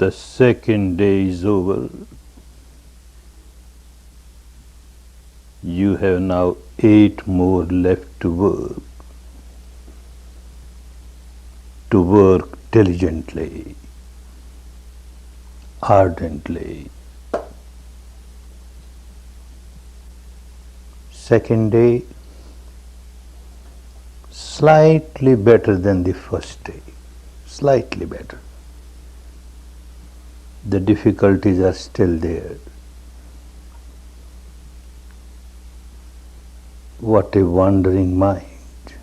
The second day is over. You have now 8 more left to work. To work diligently, ardently. Second day, slightly better than the first day. Slightly better. The difficulties are still there. What a wandering mind,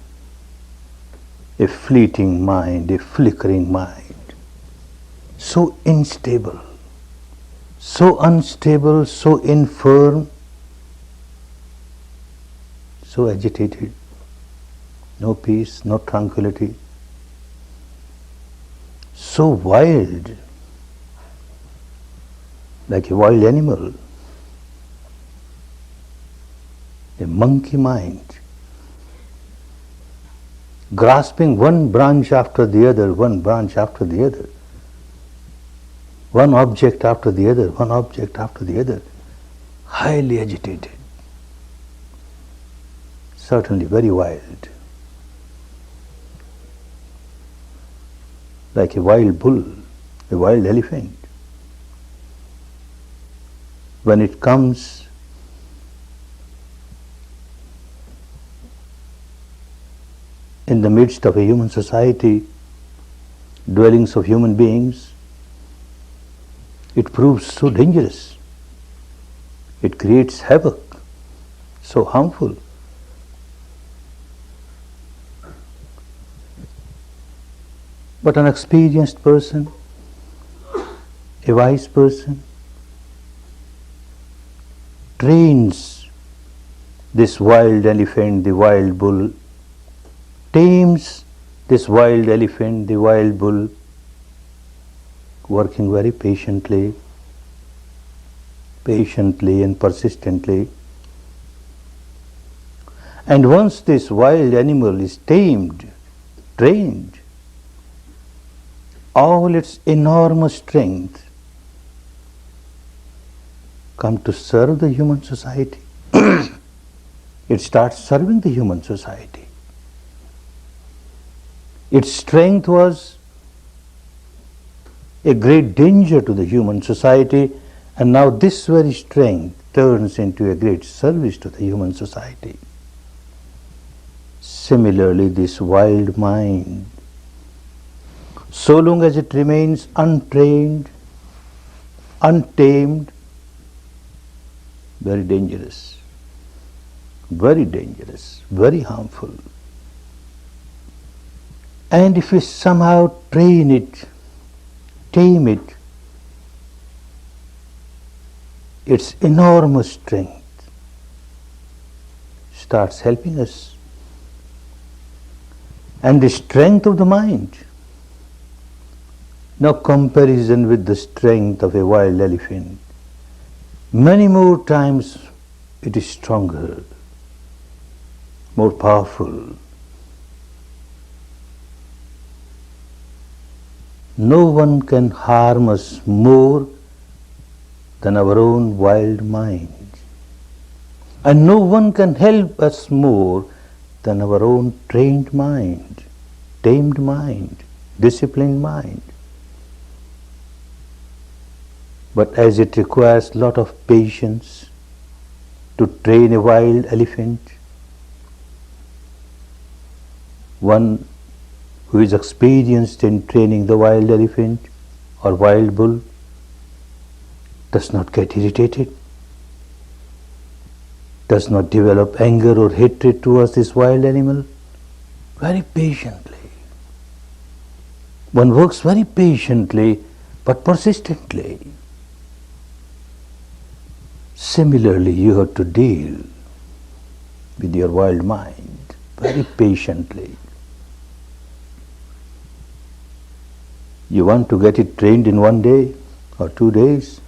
a fleeting mind, a flickering mind, so unstable, so unstable, so infirm, so agitated, no peace, no tranquility, so wild, like a wild animal, a monkey mind, grasping one branch after the other, one branch after the other, one object after the other, one object after the other, highly agitated, certainly very wild, like a wild bull, a wild elephant. When it comes in the midst of a human society, dwellings of human beings, it proves so dangerous. It creates havoc, so harmful. But an experienced person, a wise person, trains this wild elephant, the wild bull, tames this wild elephant, the wild bull, working very patiently and persistently. And once this wild animal is tamed, trained, all its enormous strength come to serve the human society. It starts serving the human society. Its strength was a great danger to the human society, and now this very strength turns into a great service to the human society. Similarly, this wild mind, so long as it remains untrained, untamed, very dangerous, very harmful. And if we somehow train it, tame it, its enormous strength starts helping us. And the strength of the mind, no comparison with the strength of a wild elephant. Many more times it is stronger, more powerful. No one can harm us more than our own wild mind. And no one can help us more than our own trained mind, tamed mind, disciplined mind. But as it requires a lot of patience to train a wild elephant, one who is experienced in training the wild elephant or wild bull does not get irritated, does not develop anger or hatred towards this wild animal. Very patiently. One works very patiently but persistently. Similarly, you have to deal with your wild mind very patiently. You want to get it trained in 1 day or 2 days?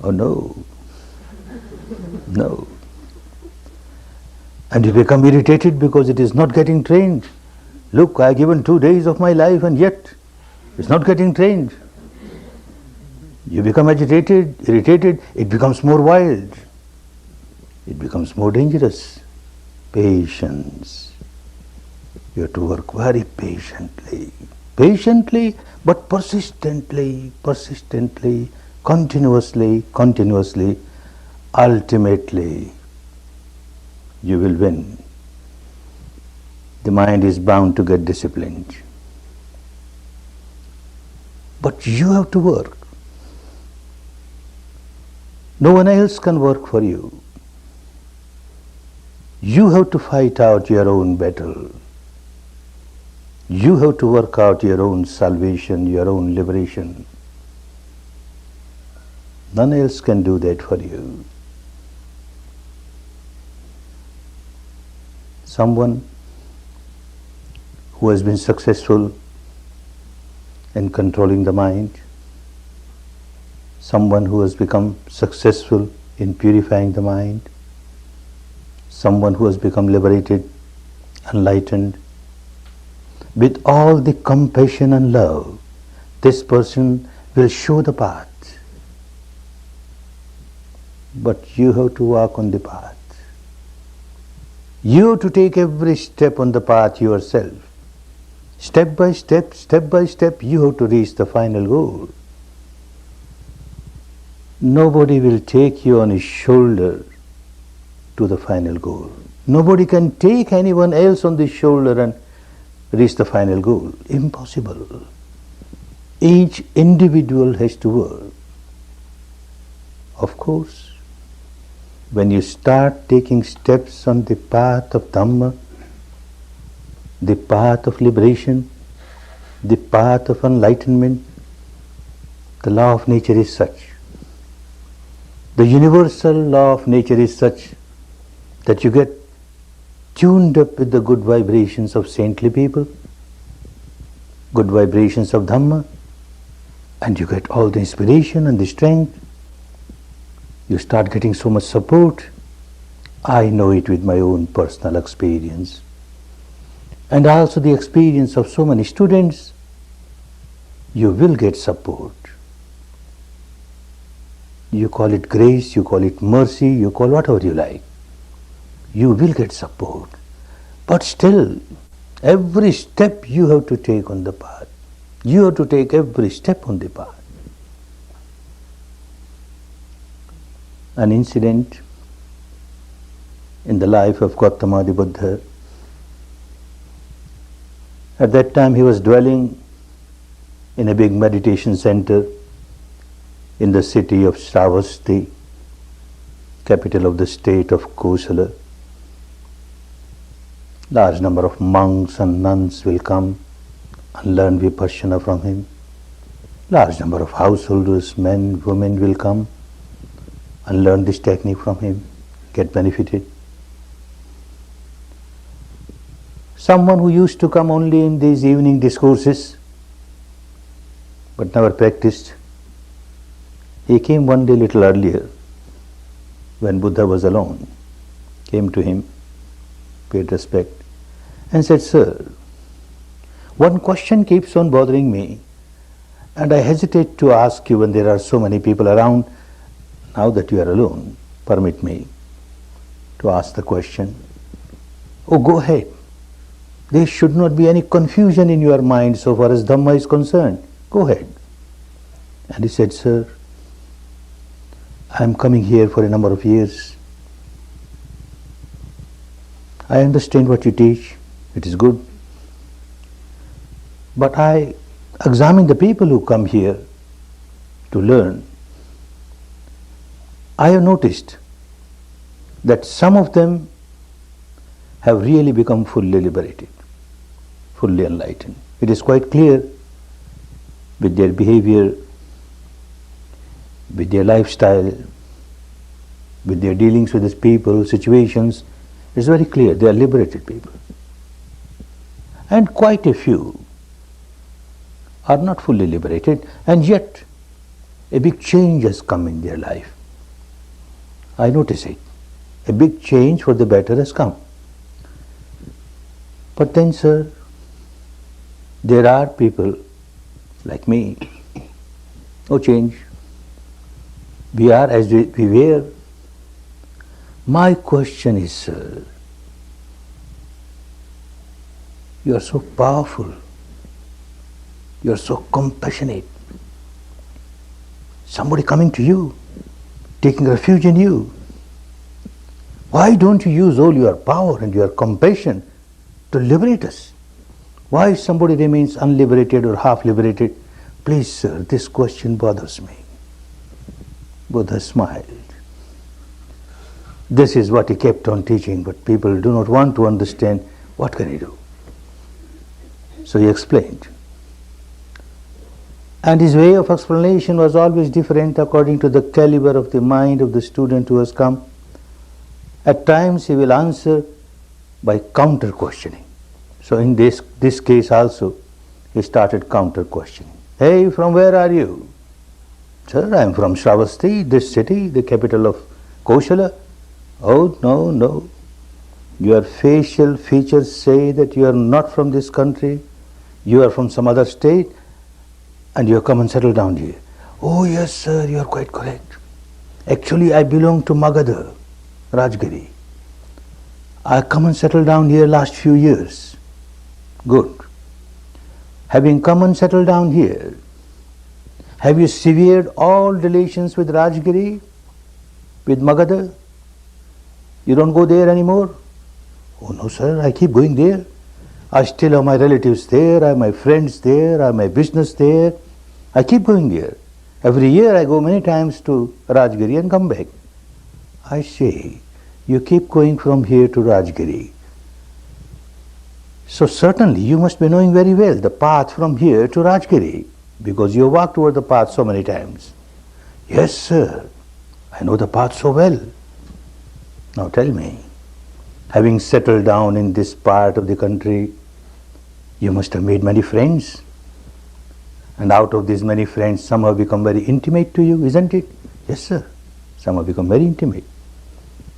Oh no. No. And you become irritated because it is not getting trained. Look, I have given 2 days of my life and yet it's not getting trained. You become agitated, irritated, it becomes more wild. It becomes more dangerous. Patience. You have to work very patiently. Patiently, but persistently, continuously, ultimately, you will win. The mind is bound to get disciplined. But you have to work. No one else can work for you. You have to fight out your own battle. You have to work out your own salvation, your own liberation. None else can do that for you. Someone who has been successful in controlling the mind, someone who has become successful in purifying the mind, someone who has become liberated, enlightened, with all the compassion and love, this person will show the path. But you have to walk on the path. You have to take every step on the path yourself. Step by step, you have to reach the final goal. Nobody will take you on his shoulder to the final goal. Nobody can take anyone else on the shoulder and reach the final goal. Impossible. Each individual has to work. Of course, when you start taking steps on the path of Dhamma, the path of liberation, the path of enlightenment, the law of nature is such. The universal law of nature is such that you get tuned up with the good vibrations of saintly people, good vibrations of Dhamma, and you get all the inspiration and the strength. You start getting so much support. I know it with my own personal experience. And also the experience of so many students. You will get support. You call it grace, you call it mercy, you call whatever you like. You will get support. But still, every step you have to take on the path. You have to take every step on the path. An incident in the life of Gautama the Buddha. At that time he was dwelling in a big meditation center in the city of Shravasti, capital of the state of Kosala. Large number of monks and nuns will come and learn Vipassana from him. Large number of householders, men, women will come and learn this technique from him, get benefited. Someone who used to come only in these evening discourses but never practiced, he came one day little earlier when Buddha was alone, came to him, paid respect and said, "Sir, one question keeps on bothering me and I hesitate to ask you when there are so many people around. Now that you are alone, permit me to ask the question." "Oh, go ahead. There should not be any confusion in your mind so far as Dhamma is concerned. Go ahead." And he said, "Sir, I am coming here for a number of years. I understand what you teach. It is good. But I examine the people who come here to learn. I have noticed that some of them have really become fully liberated, fully enlightened. It is quite clear with their behavior, with their lifestyle, with their dealings with these people, situations. It's very clear they are liberated people. And quite a few are not fully liberated, and yet a big change has come in their life. I notice it. A big change for the better has come. But then, sir, there are people like me who change. We are as we were. My question is, sir, you are so powerful, you are so compassionate. Somebody coming to you, taking refuge in you. Why don't you use all your power and your compassion to liberate us? Why somebody remains unliberated or half liberated? Please, sir, this question bothers me. Buddha smiled. This is what he kept on teaching, but people do not want to understand. What can he do? So he explained. And his way of explanation was always different according to the caliber of the mind of the student who has come. At times he will answer by counter questioning. So in this case also, he started counter questioning. Hey, from where are you? Sir, I am from Shravasti, this city, the capital of Koshala. Oh, no. Your facial features say that you are not from this country. You are from some other state and you have come and settled down here. Oh, yes, sir, you are quite correct. Actually, I belong to Magadha, Rajgiri. I come and settled down here last few years. Good. Having come and settled down here, have you severed all relations with Rajgiri, with Magadha? You don't go there anymore? Oh no, sir, I keep going there. I still have my relatives there, I have my friends there, I have my business there. I keep going there. Every year I go many times to Rajgiri and come back. I say, you keep going from here to Rajgiri. So certainly you must be knowing very well the path from here to Rajgiri, because you have walked over the path so many times. Yes, sir, I know the path so well. Now tell me, having settled down in this part of the country, you must have made many friends. And out of these many friends, some have become very intimate to you, isn't it? Yes, sir, some have become very intimate.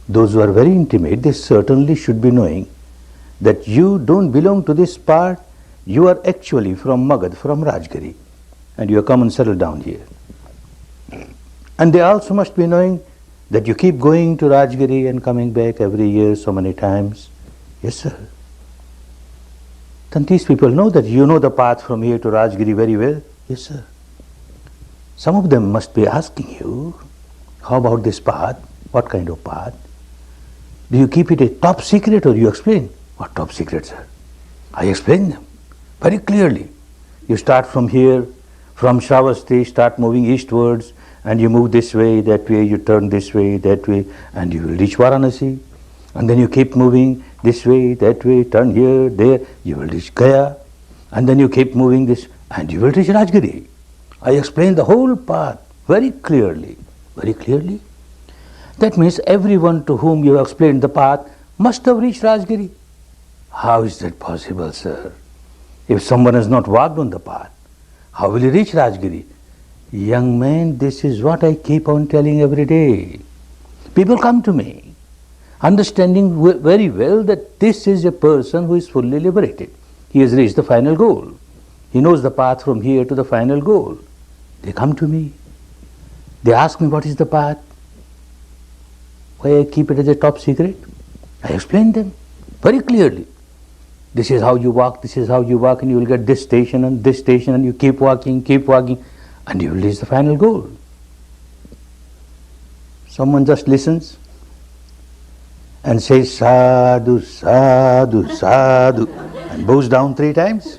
Those who are very intimate, they certainly should be knowing that you don't belong to this part, you are actually from Magad, from Rajgiri, and you have come and settled down here. And they also must be knowing that you keep going to Rajgiri and coming back every year so many times. Yes, sir. Then these people know that you know the path from here to Rajgiri very well. Yes, sir. Some of them must be asking you, how about this path? What kind of path? Do you keep it a top secret or you explain? What top secret, sir? I explain them very clearly. You start from here, from Shravasti, start moving eastwards, and you move this way, that way, you turn this way, that way, and you will reach Varanasi. And then you keep moving this way, that way, turn here, there, you will reach Gaya. And then you keep moving this, and you will reach Rajgiri. I explained the whole path very clearly. Very clearly. That means everyone to whom you have explained the path must have reached Rajgiri. How is that possible, sir? If someone has not walked on the path, how will he reach Rajgiri? Young man, this is what I keep on telling every day. People come to me, understanding very well that this is a person who is fully liberated. He has reached the final goal. He knows the path from here to the final goal. They come to me. They ask me what is the path. Why I keep it as a top secret? I explain them very clearly. This is how you walk, this is how you walk, and you will get this station, and you keep walking, and you will reach the final goal. Someone just listens and says sadhu, sadhu, sadhu, and bows down 3 times,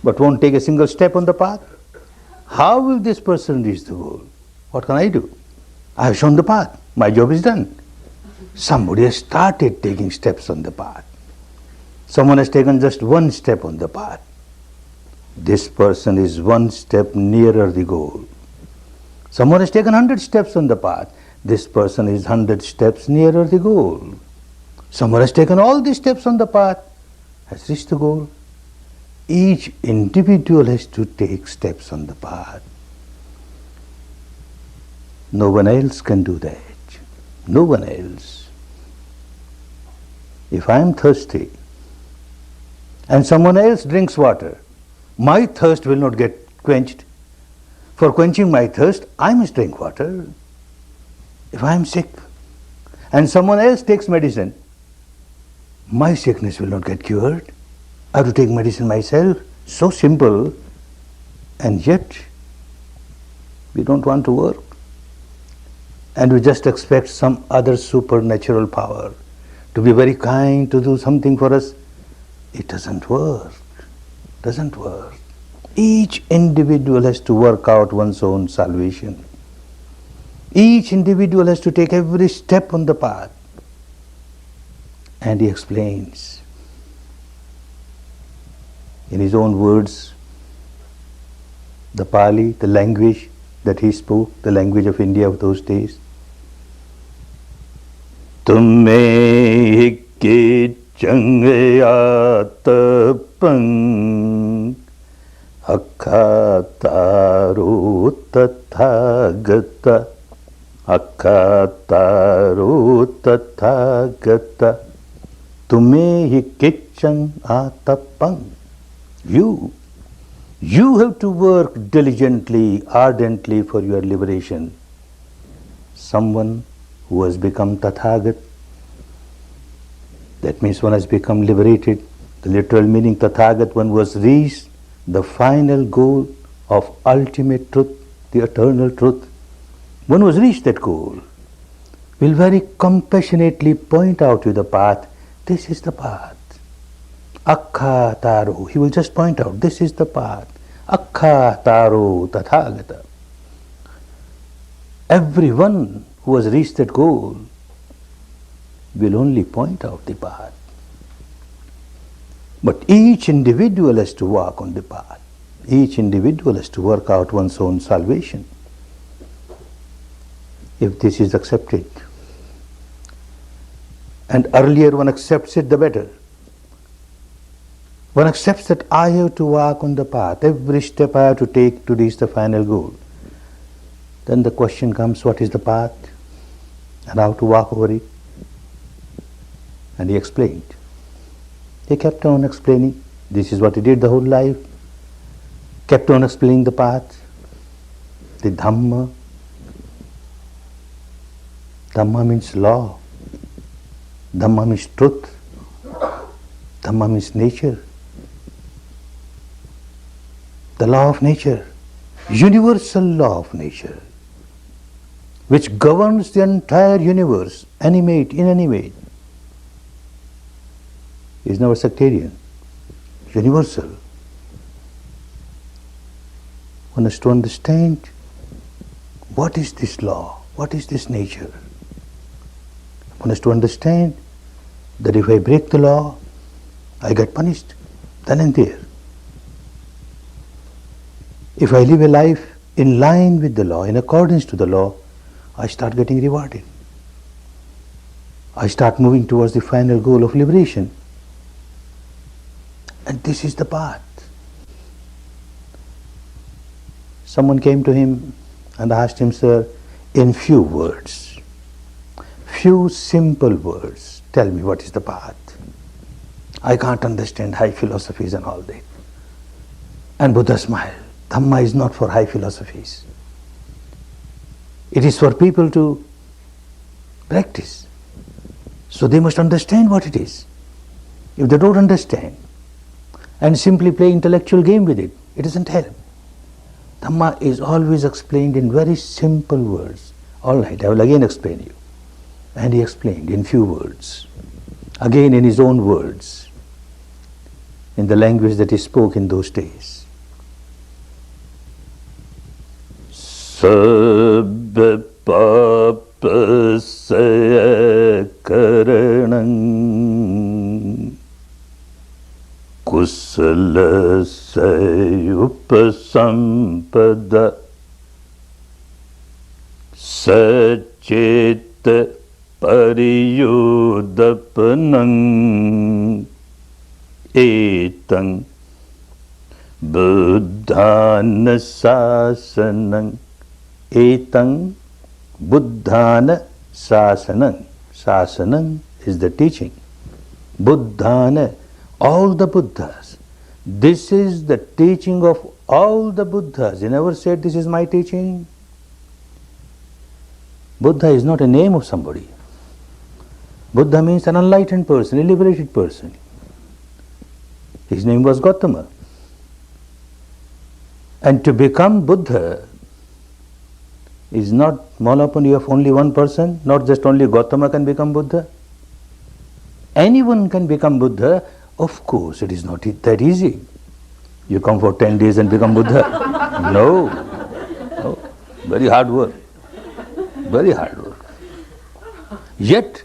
but won't take a single step on the path. How will this person reach the goal? What can I do? I have shown the path. My job is done. Somebody has started taking steps on the path. Someone has taken just 1 step on the path. This person is 1 step nearer the goal. Someone has taken 100 steps on the path. This person is 100 steps nearer the goal. Someone has taken all the steps on the path, has reached the goal. Each individual has to take steps on the path. No one else can do that. No one else. If I am thirsty and someone else drinks water, my thirst will not get quenched. For quenching my thirst, I must drink water. If I am sick and someone else takes medicine, my sickness will not get cured. I have to take medicine myself. So simple, and yet we don't want to work. And we just expect some other supernatural power to be very kind, to do something for us. It doesn't work. Doesn't work. Each individual has to work out one's own salvation. Each individual has to take every step on the path. And he explains in his own words, the Pali, the language that he spoke, the language of India of those days. Tumme ke changayatapang akkhataro tathagata akkhataro tathagata tumme hi kichang atapang. You have to work diligently, ardently for your liberation. Someone who has become Tathagat, that means one has become liberated. The literal meaning Tathagat, one who has reached the final goal of ultimate truth, the eternal truth. One who has reached that goal will very compassionately point out to you the path. This is the path. Akkha taro. He will just point out, this is the path. Akkha taro tathagata. Everyone who has reached that goal will only point out the path. But each individual has to walk on the path. Each individual has to work out one's own salvation. If this is accepted, and earlier one accepts it, the better. One accepts that I have to walk on the path, every step I have to take to reach the final goal. Then the question comes, what is the path and how to walk over it? And he explained. He kept on explaining. This is what he did the whole life. Kept on explaining the path, the Dhamma. Dhamma means law. Dhamma means truth. Dhamma means nature. The law of nature, universal law of nature, which governs the entire universe, animate, inanimate, is never sectarian, universal. One has to understand what is this law, what is this nature. One has to understand that if I break the law, I get punished, then and there. If I live a life in line with the law, in accordance to the law, I start getting rewarded. I start moving towards the final goal of liberation. And this is the path. Someone came to him and asked him, sir, in few words, few simple words, tell me what is the path. I can't understand high philosophies and all that. And Buddha smiled. Dhamma is not for high philosophies. It is for people to practice. So they must understand what it is. If they don't understand and simply play intellectual game with it, it doesn't help. Dhamma is always explained in very simple words. All right, I will again explain you. And he explained in few words, again in his own words, in the language that he spoke in those days. Sabba papasaya karanam kusalasaya upasampada sacheta pariyudapanam etang buddhana sasanam. Etang Buddhana Sasanam. Sasanam is the teaching. Buddhana, all the Buddhas. This is the teaching of All the Buddhas, they never said this is my teaching. Buddha is not a name of somebody. Buddha means an enlightened person, a liberated person. His name was Gautama. And to become Buddha is not monopoly of only one person, not just only Gautama can become Buddha. Anyone can become Buddha. Of course, it is not that easy. You come for 10 days and become Buddha. No. Very hard work. Very hard work. Yet,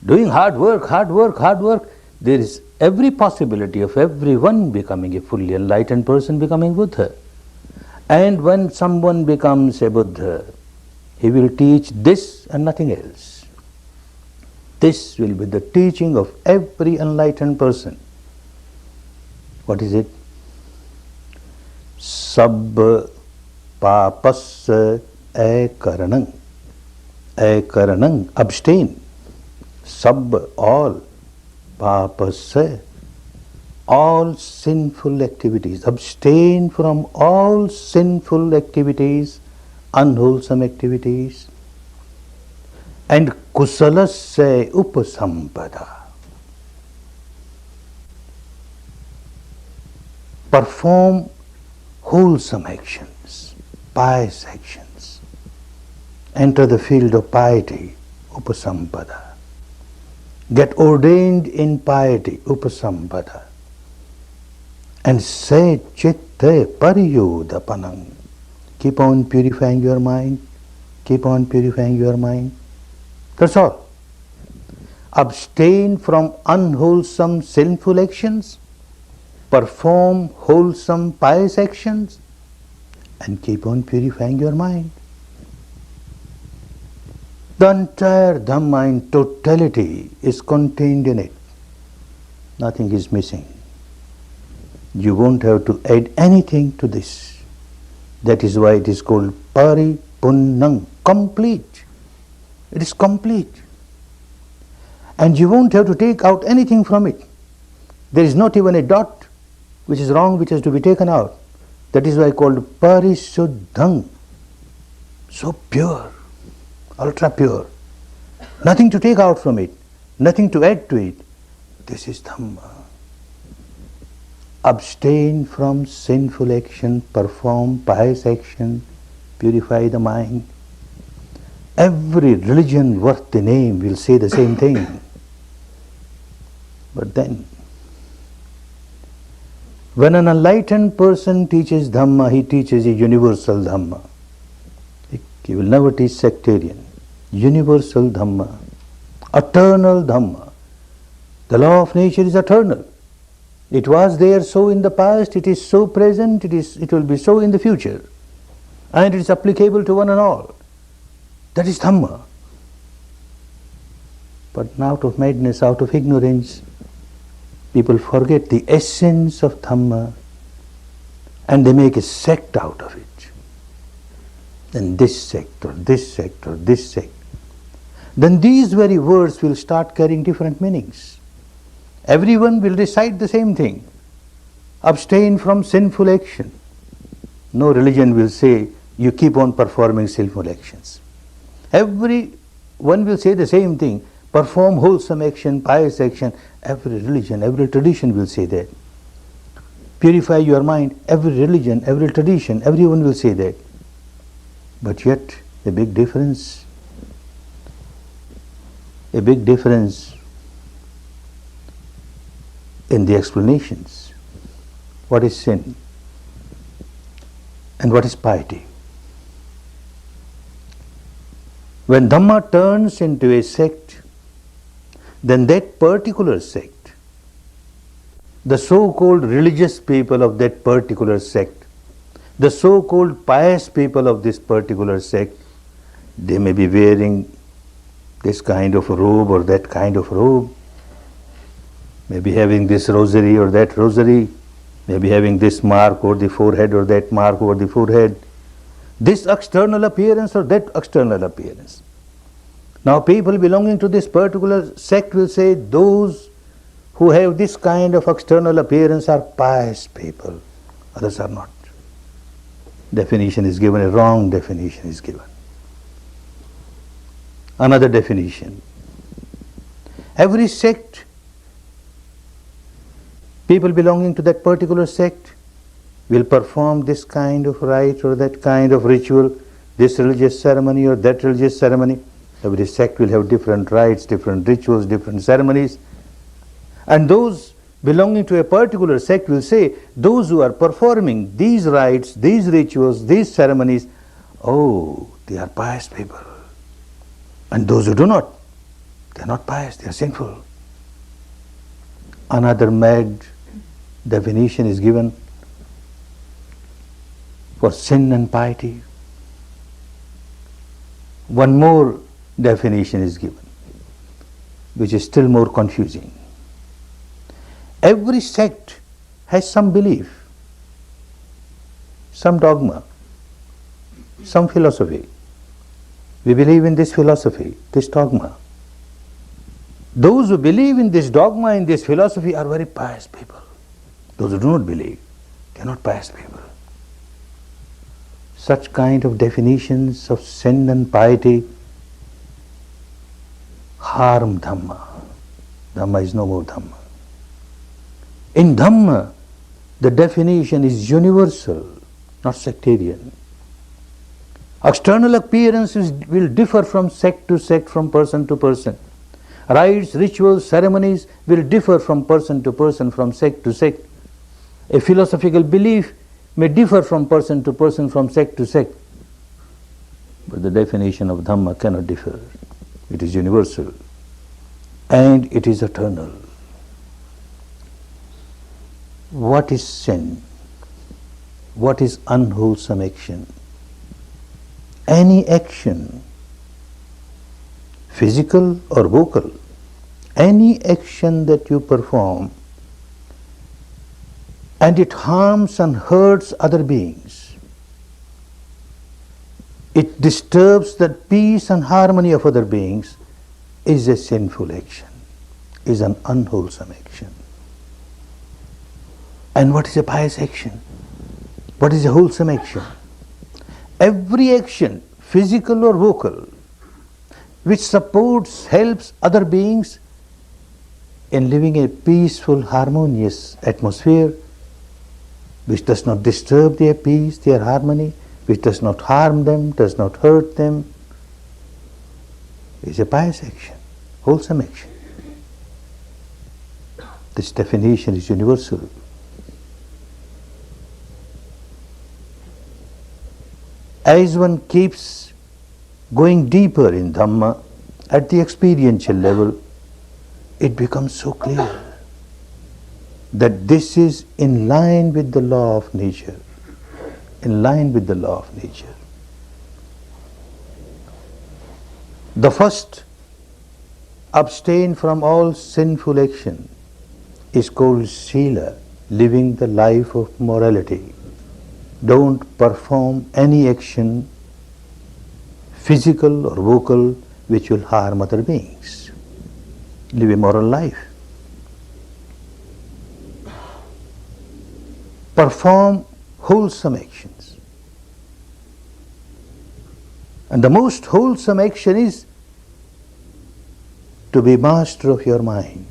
doing hard work, there is every possibility of everyone becoming a fully enlightened person, becoming Buddha. And when someone becomes a Buddha, he will teach this and nothing else. This will be the teaching of every enlightened person. What is it? Sab papas akaranang. Akaranang, abstain. Sab, all. Papas, all sinful activities. Abstain from all sinful activities, unwholesome activities. And kusalasya upasampada. Perform wholesome actions, pious actions. Enter the field of piety, upasampada. Get ordained in piety, upasampada. And say chitte pariyudapanam. Keep on purifying your mind. Keep on purifying your mind. That's all. Abstain from unwholesome sinful actions. Perform wholesome pious actions. And keep on purifying your mind. The entire Dhamma in totality is contained in it. Nothing is missing. You won't have to add anything to this. That is why it is called Paripunnam, complete. It is complete. And you won't have to take out anything from it. There is not even a dot which is wrong, which has to be taken out. That is why called Parisuddham. So pure, ultra pure. Nothing to take out from it, nothing to add to it. This is Dhamma. Abstain from sinful action, perform pious action, purify the mind. Every religion worth the name will say the same thing. But then, when an enlightened person teaches Dhamma, he teaches a universal Dhamma. He will never teach sectarian. Universal Dhamma, eternal Dhamma. The law of nature is eternal. It was there so in the past, it is so present, it will be so in the future. And it is applicable to one and all. That is Dhamma. But out of madness, out of ignorance, people forget the essence of Dhamma and they make a sect out of it. Then this sect or this sect or this sect. Then these very words will start carrying different meanings. Everyone will recite the same thing. Abstain from sinful action. No religion will say you keep on performing sinful actions. Everyone will say the same thing. Perform wholesome action, pious action. Every religion, every tradition will say that. Purify your mind. Every religion, every tradition, everyone will say that. But yet, a big difference in the explanations. What is sin? And what is piety? When Dhamma turns into a sect, then that particular sect, the so-called religious people of that particular sect, the so-called pious people of this particular sect, they may be wearing this kind of robe or that kind of robe, maybe having this rosary or that rosary, maybe having this mark over the forehead or that mark over the forehead, this external appearance or that external appearance. Now people belonging to this particular sect will say those who have this kind of external appearance are pious people, others are not. Definition is given, a wrong definition is given. Another definition. Every sect, people belonging to that particular sect will perform this kind of rite or that kind of ritual, this religious ceremony or that religious ceremony. Every sect will have different rites, different rituals, different ceremonies. And those belonging to a particular sect will say, those who are performing these rites, these rituals, these ceremonies, oh, they are pious people. And those who do not, they are not pious, they are sinful. Another mad definition is given for sin and piety. One more definition is given, which is still more confusing. Every sect has some belief, some dogma, some philosophy. We believe in this philosophy, this dogma. Those who believe in this dogma, in this philosophy, are very pious people. Those who do not believe, they are not pious people. Such kind of definitions of sin and piety harm Dhamma. Dhamma is no more Dhamma. In Dhamma, the definition is universal, not sectarian. External appearances will differ from sect to sect, from person to person. Rites, rituals, ceremonies will differ from person to person, from sect to sect. A philosophical belief may differ from person to person, from sect to sect. But the definition of Dhamma cannot differ. It is universal and it is eternal. What is sin? What is unwholesome action? Any action, physical or vocal, any action that you perform and it harms and hurts other beings, it disturbs the peace and harmony of other beings, is a sinful action, is an unwholesome action. And what is a pious action? What is a wholesome action? Every action, physical or vocal, which supports, helps other beings in living a peaceful, harmonious atmosphere, which does not disturb their peace, their harmony, which does not harm them, does not hurt them, is a pious action, wholesome action. This definition is universal. As one keeps going deeper in Dhamma, at the experiential level, it becomes so clear that this is in line with the law of nature, in line with the law of nature. The first, abstain from all sinful action, is called Sila, living the life of morality. Don't perform any action, physical or vocal, which will harm other beings. Live a moral life. Perform wholesome actions. And the most wholesome action is to be master of your mind.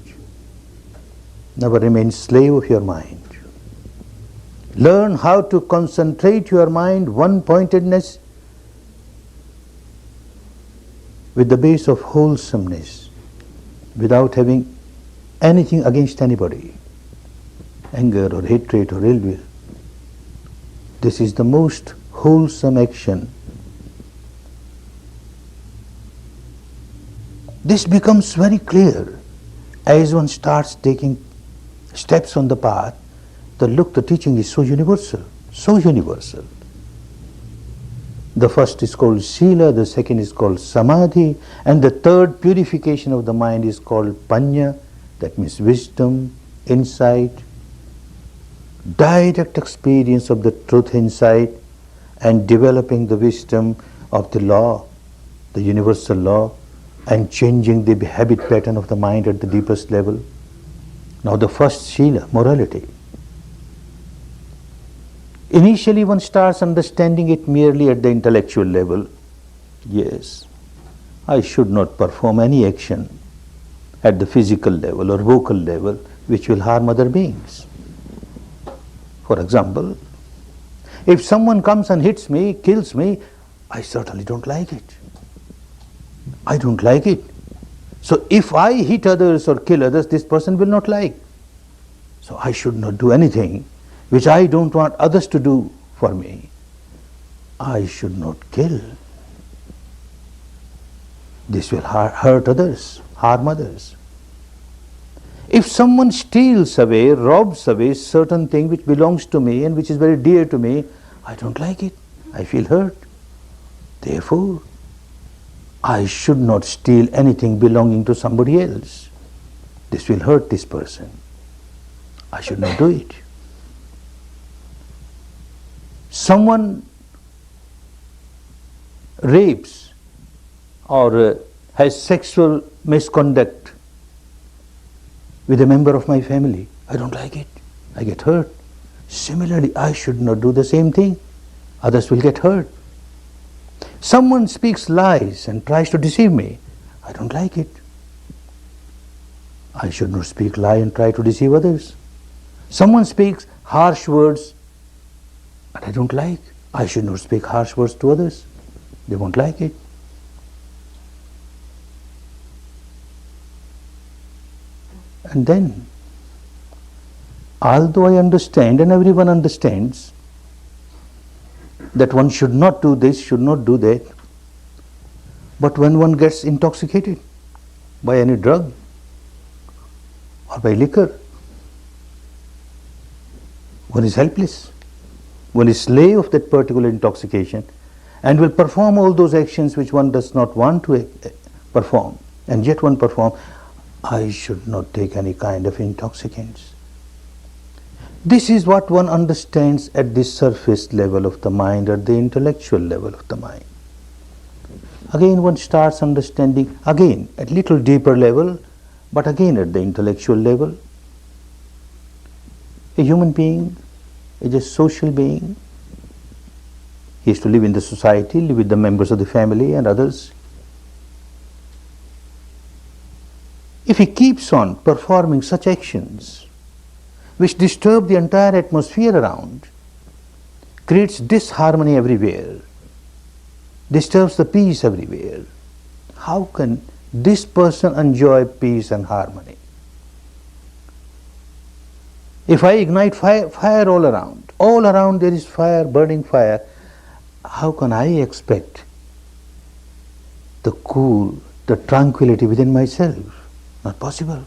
Never remain slave of your mind. Learn how to concentrate your mind, one-pointedness, with the base of wholesomeness, without having anything against anybody, anger or hatred or ill will. This is the most wholesome action. This becomes very clear as one starts taking steps on the path. The teaching is so universal, so universal. The first is called Sila, the second is called Samadhi, and the third, purification of the mind, is called Panya, that means wisdom, insight, direct experience of the truth insight, and developing the wisdom of the law, the universal law, and changing the habit pattern of the mind at the deepest level. Now the first Sila, morality. Initially one starts understanding it merely at the intellectual level. Yes, I should not perform any action at the physical level or vocal level which will harm other beings. For example, if someone comes and hits me, kills me, I certainly don't like it. I don't like it. So if I hit others or kill others, this person will not like. So I should not do anything which I don't want others to do for me. I should not kill. This will hurt others, harm others. If someone steals away, robs away certain thing which belongs to me and which is very dear to me, I don't like it. I feel hurt. Therefore, I should not steal anything belonging to somebody else. This will hurt this person. I should not do it. Someone rapes or has sexual misconduct with a member of my family, I don't like it. I get hurt. Similarly, I should not do the same thing. Others will get hurt. Someone speaks lies and tries to deceive me, I don't like it. I should not speak lie and try to deceive others. Someone speaks harsh words that I don't like, I should not speak harsh words to others. They won't like it. And then, although I understand and everyone understands that one should not do this, should not do that, but when one gets intoxicated by any drug or by liquor, one is helpless. One is slave of that particular intoxication and will perform all those actions which one does not want to perform, and yet one performs. I should not take any kind of intoxicants. This is what one understands at the surface level of the mind, at the intellectual level of the mind. Again one starts understanding, again at little deeper level, but again at the intellectual level. A human being is a social being. He is to live in the society, live with the members of the family and others. If he keeps on performing such actions which disturb the entire atmosphere around, creates disharmony everywhere, disturbs the peace everywhere, how can this person enjoy peace and harmony? If I ignite fire all around there is fire, burning fire, how can I expect the cool, the tranquility within myself? Not possible.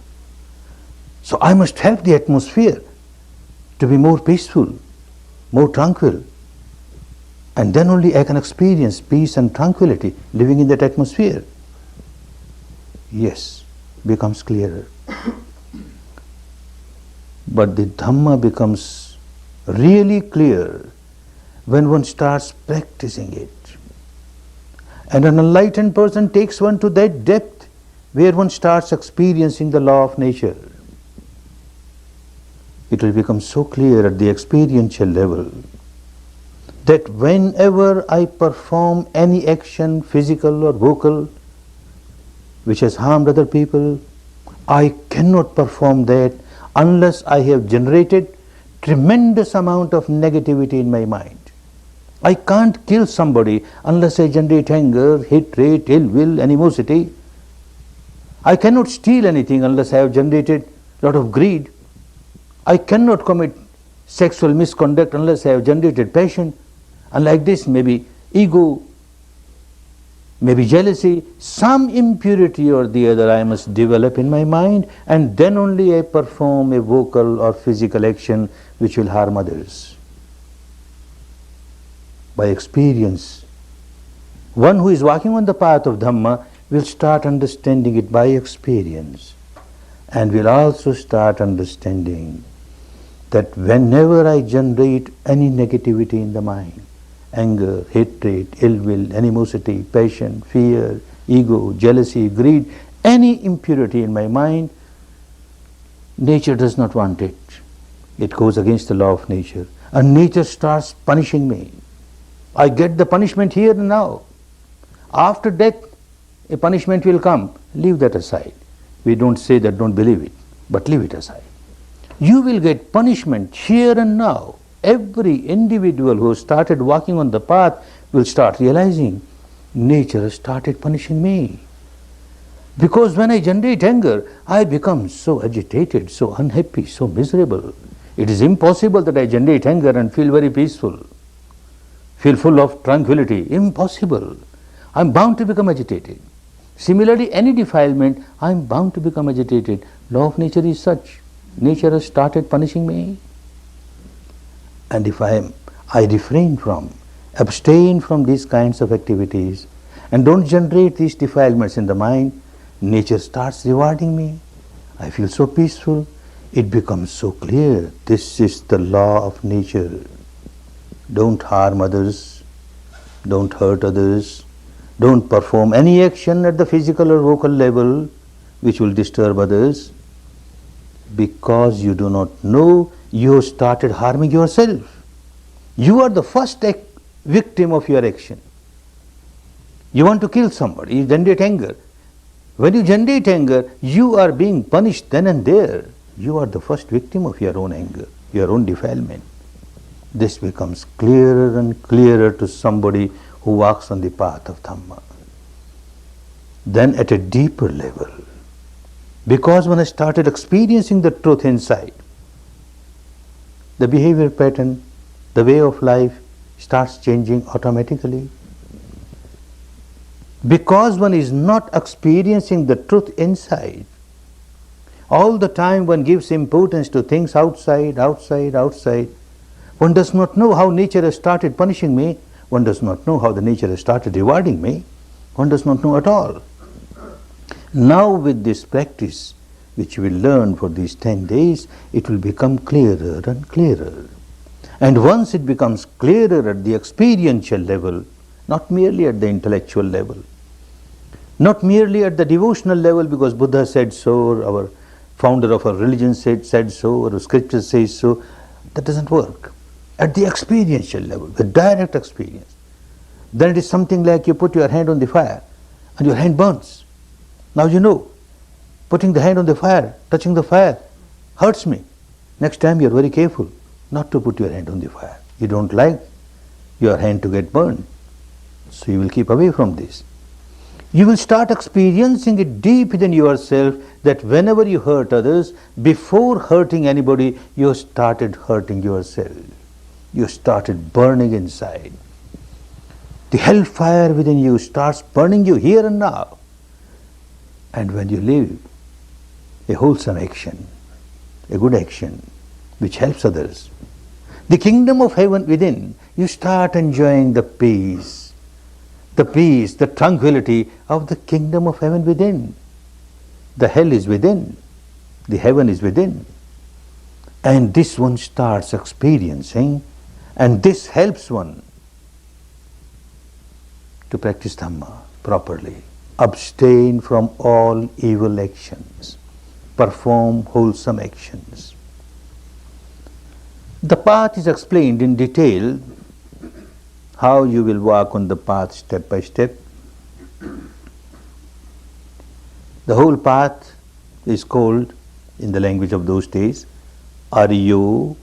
So I must help the atmosphere to be more peaceful, more tranquil, and then only I can experience peace and tranquility living in that atmosphere. Yes, becomes clearer. But the Dhamma becomes really clear when one starts practicing it. And an enlightened person takes one to that depth where one starts experiencing the law of nature. It will become so clear at the experiential level that whenever I perform any action, physical or vocal, which has harmed other people, I cannot perform that unless I have generated tremendous amount of negativity in my mind. I can't kill somebody unless I generate anger, hatred, ill will, animosity. I cannot steal anything unless I have generated a lot of greed. I cannot commit sexual misconduct unless I have generated passion. And like this, maybe ego, maybe jealousy, some impurity or the other I must develop in my mind, and then only I perform a vocal or physical action which will harm others. By experience, one who is walking on the path of Dhamma will start understanding it by experience, and will also start understanding that whenever I generate any negativity in the mind, anger, hatred, ill will, animosity, passion, fear, ego, jealousy, greed, any impurity in my mind, nature does not want it. It goes against the law of nature. and nature starts punishing me. I get the punishment here and now. After death, a punishment will come. Leave that aside. We don't say that, don't believe it, but leave it aside. You will get punishment here and now. Every individual who started walking on the path will start realizing nature has started punishing me. Because when I generate anger, I become so agitated, so unhappy, so miserable. It is impossible that I generate anger and feel very peaceful, feel full of tranquility. Impossible. I am bound to become agitated. Similarly, any defilement, I am bound to become agitated. Law of nature is such. Nature has started punishing me. And if I refrain from, abstain from these kinds of activities and don't generate these defilements in the mind, nature starts rewarding me. I feel so peaceful. It becomes so clear. This is the law of nature. Don't harm others. Don't hurt others. Don't perform any action at the physical or vocal level which will disturb others. Because you do not know, you started harming yourself. You are the first victim of your action. You want to kill somebody, you generate anger. When you generate anger, you are being punished then and there. You are the first victim of your own anger, your own defilement. This becomes clearer and clearer to somebody who walks on the path of Dhamma. Then at a deeper level, because when I started experiencing the truth inside, the behavior pattern, the way of life starts changing automatically. Because one is not experiencing the truth inside, all the time one gives importance to things outside, outside. One does not know how nature has started punishing me. One does not know how the nature has started rewarding me. One does not know at all. Now with this practice, which we will learn for these 10 days, it will become clearer and clearer. And once it becomes clearer at the experiential level, not merely at the intellectual level, not merely at the devotional level because Buddha said so, or our founder of our religion said so, or the scripture says so, that doesn't work. At the experiential level, the direct experience, then it is something like you put your hand on the fire and your hand burns. Now you know, putting the hand on the fire, touching the fire, hurts me. Next time you are very careful not to put your hand on the fire. You don't like your hand to get burned, so you will keep away from this. You will start experiencing it deep within yourself that whenever you hurt others, before hurting anybody, you started hurting yourself. You started burning inside. The hellfire within you starts burning you here and now. And when you live a wholesome action, a good action, which helps others, the kingdom of heaven within, you start enjoying the peace, the tranquility of the kingdom of heaven within. The hell is within, the heaven is within. And this one starts experiencing, and this helps one to practice Dhamma properly. Abstain from all evil actions. Perform wholesome actions. The path is explained in detail, how you will walk on the path step by step. The whole path is called, in the language of those days, Aryo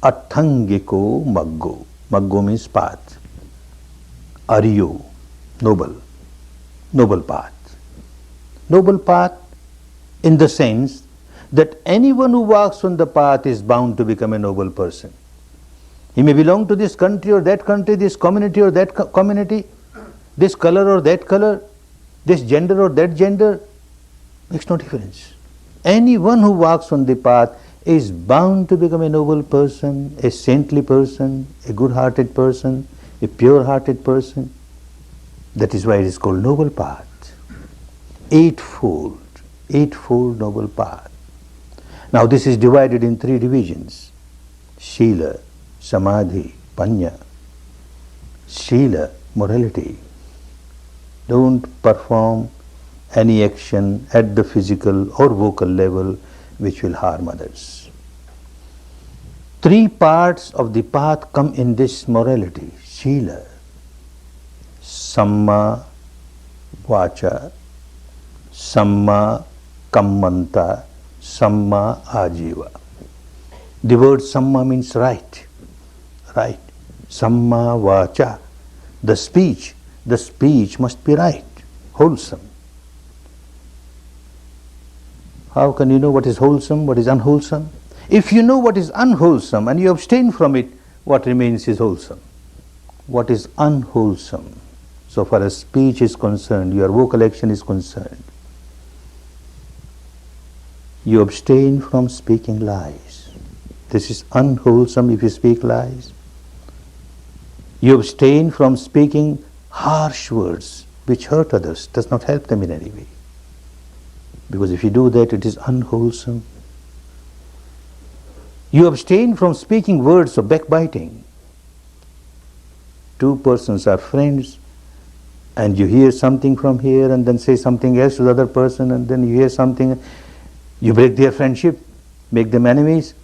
Athangiko Maggo. Maggo means path. Aryo, noble path. Noble path in the sense that anyone who walks on the path is bound to become a noble person. He may belong to this country or that country, this community or that community, this color or that color, this gender or that gender, makes no difference. Anyone who walks on the path is bound to become a noble person, a saintly person, a good-hearted person, a pure-hearted person. That is why it is called noble path. Eightfold noble path. Now this is divided in 3 divisions: Shila, Samadhi, Panya. Shila, morality. Don't perform any action at the physical or vocal level which will harm others. Three parts of the path come in this morality. Shila, Samma Vacha, Samma Kammanta, Samma Ajiva. The word Samma means right. Right. Samma Vacha. The speech must be right, wholesome. How can you know what is wholesome, what is unwholesome? If you know what is unwholesome and you abstain from it, what remains is wholesome. What is unwholesome, so far as speech is concerned, your vocal action is concerned, you abstain from speaking lies. This is unwholesome if you speak lies. You abstain from speaking harsh words which hurt others, does not help them in any way. Because if you do that, it is unwholesome. You abstain from speaking words of backbiting. Two persons are friends, and you hear something from here and then say something else to the other person, and then you hear something, you break their friendship, make them enemies.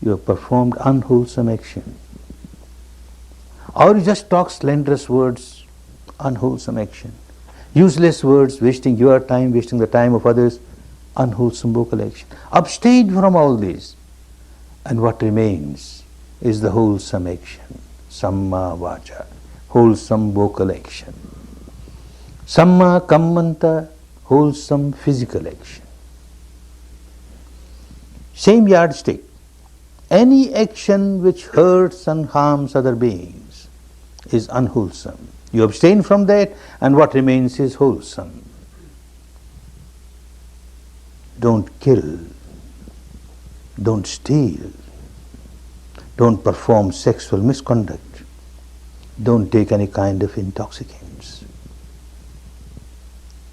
You have performed unwholesome action. Or you just talk slanderous words, unwholesome action. Useless words, wasting your time, wasting the time of others, unwholesome vocal action. Abstain from all these, and what remains is the wholesome action. Samma Vacha, wholesome vocal action. Samma Kammanta, wholesome physical action. Same yardstick. Any action which hurts and harms other beings is unwholesome. You abstain from that, and what remains is wholesome. Don't kill, don't steal, don't perform sexual misconduct, don't take any kind of intoxicants.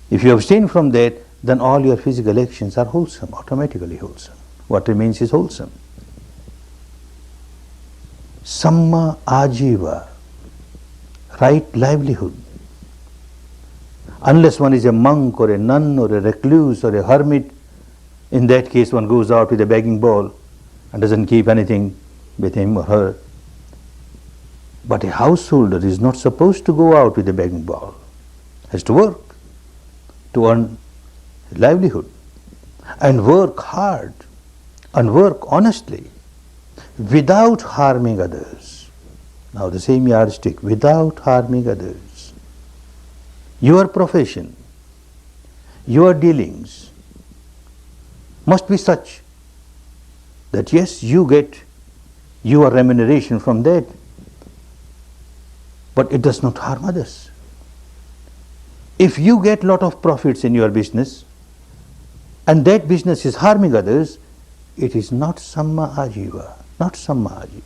If you abstain from that, then all your physical actions are wholesome, automatically wholesome. What remains is wholesome. Samma Ajiva, right livelihood. Unless one is a monk or a nun or a recluse or a hermit, in that case one goes out with a begging bowl and doesn't keep anything with him or her. But a householder is not supposed to go out with a begging bowl. Has to work to earn a livelihood, and work hard and work honestly without harming others. Now the same yardstick, without harming others. Your profession, your dealings must be such that yes, you get your remuneration from that, but it does not harm others. If you get lot of profits in your business and that business is harming others, it is not Samma Ajiva, not Samma Ajiva.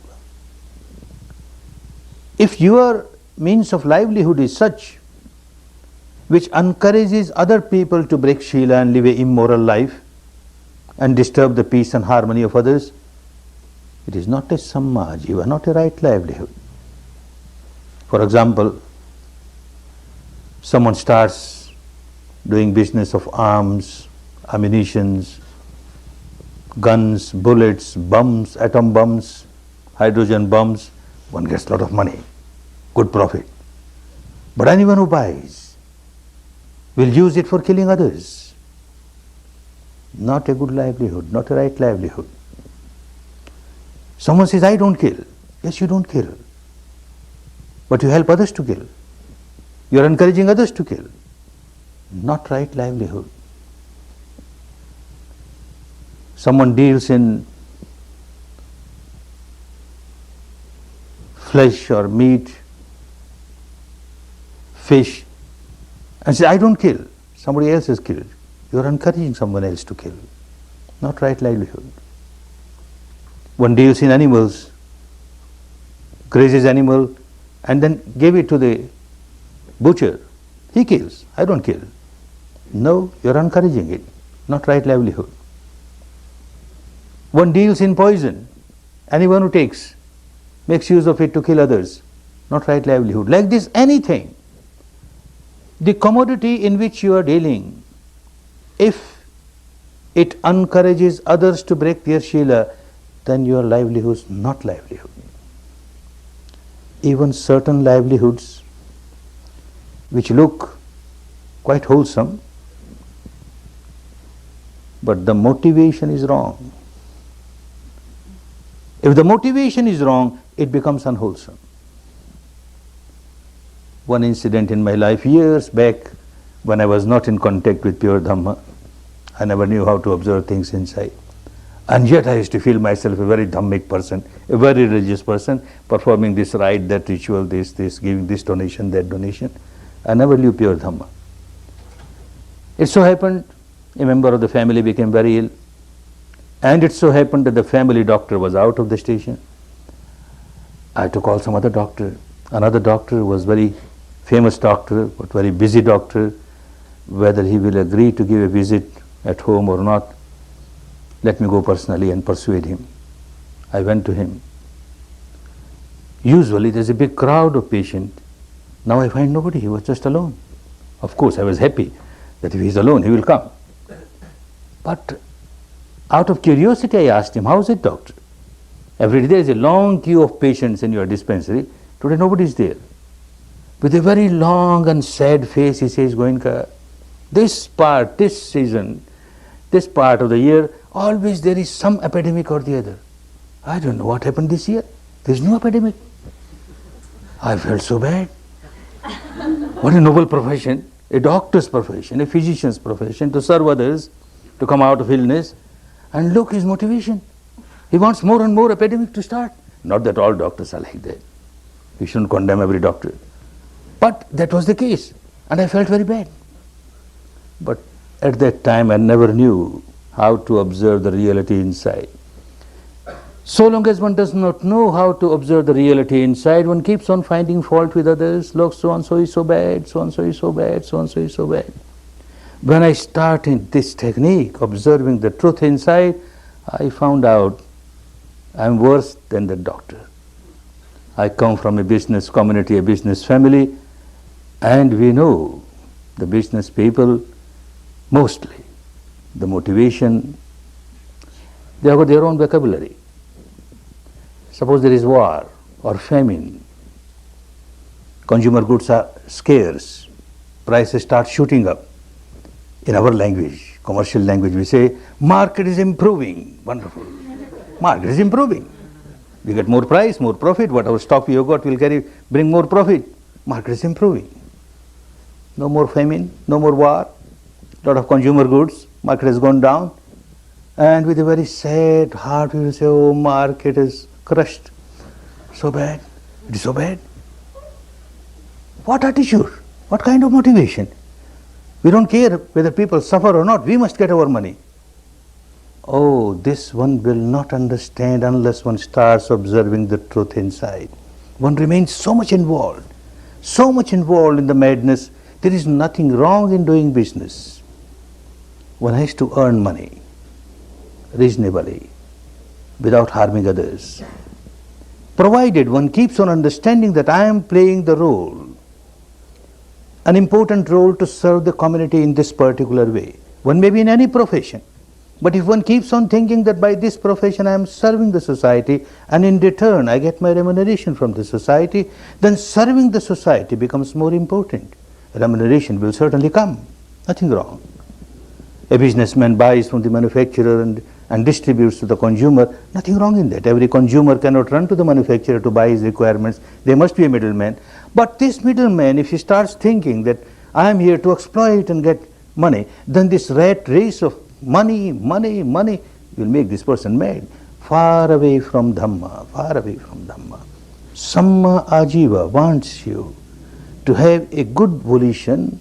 If your means of livelihood is such which encourages other people to break Shila and live an immoral life and disturb the peace and harmony of others, it is not a Samma Ajiva, not a right livelihood. For example, someone starts doing business of arms, ammunitions, guns, bullets, bombs, atom bombs, hydrogen bombs, one gets a lot of money, good profit. But anyone who buys will use it for killing others. Not a good livelihood, not a right livelihood. Someone says, I don't kill. Yes, you don't kill. But you help others to kill. You are encouraging others to kill. Not right livelihood. Someone deals in flesh or meat, fish, and says, I don't kill. Somebody else has killed. You are encouraging someone else to kill. Not right livelihood. One deals in animals, grazes animal, and then give it to the butcher. He kills. I don't kill. No, you are encouraging it. Not right livelihood. One deals in poison. Anyone who makes use of it to kill others. Not right livelihood. Like this, anything. The commodity in which you are dealing, if it encourages others to break their Shila, then your livelihood is not livelihood. Even certain livelihoods which look quite wholesome, but the motivation is wrong. If the motivation is wrong, it becomes unwholesome. One incident in my life years back, when I was not in contact with pure Dhamma, I never knew how to observe things inside. And yet I used to feel myself a very Dhammic person, a very religious person, performing this rite, that ritual, this, giving this donation, that donation. I never knew pure Dhamma. It so happened, a member of the family became very ill, and it so happened that the family doctor was out of the station. I had to call some other doctor. Another doctor was very famous doctor, but very busy doctor. Whether he will agree to give a visit at home or not, let me go personally and persuade him. I went to him. Usually there's a big crowd of patients. Now I find nobody, he was just alone. Of course I was happy that if he's alone, he will come. But out of curiosity I asked him, how is it, doctor? Every day there is a long queue of patients in your dispensary. Today nobody is there. With a very long and sad face he says, Goenka, this season, this part of the year, always there is some epidemic or the other. I don't know what happened this year. There is no epidemic. I felt so bad. What a noble profession, a doctor's profession, a physician's profession, to serve others, to come out of illness. And look his motivation. He wants more and more epidemic to start. Not that all doctors are like that. We shouldn't condemn every doctor. But that was the case. And I felt very bad. But at that time I never knew how to observe the reality inside. So long as one does not know how to observe the reality inside, one keeps on finding fault with others. Look, so-and-so is so bad, so-and-so is so bad, so-and-so is so bad. When I started this technique, observing the truth inside, I found out I'm worse than the doctor. I come from a business community, a business family, and we know the business people, mostly, the motivation, they have got their own vocabulary. Suppose there is war or famine, consumer goods are scarce, prices start shooting up. In our language, commercial language, we say, market is improving. Wonderful. Market is improving. We get more price, more profit. Whatever stock we have got will bring more profit. Market is improving. No more famine, no more war. Lot of consumer goods, market has gone down. And with a very sad heart, we will say, oh, market is crushed. So bad. It is so bad. What attitude? What kind of motivation? We don't care whether people suffer or not. We must get our money. Oh, this one will not understand unless one starts observing the truth inside. One remains so much involved in the madness. There is nothing wrong in doing business. One has to earn money reasonably, without harming others. Provided one keeps on understanding that I am playing the role, an important role to serve the community in this particular way. One may be in any profession, but if one keeps on thinking that by this profession I am serving the society and in return I get my remuneration from the society, then serving the society becomes more important. Remuneration will certainly come, nothing wrong. A businessman buys from the manufacturer and distributes to the consumer, nothing wrong in that. Every consumer cannot run to the manufacturer to buy his requirements. There must be a middleman. But this middleman, if he starts thinking that I am here to exploit and get money, then this rat race of money will make this person mad. Far away from Dhamma, far away from Dhamma. Samma Ajiva wants you to have a good volition,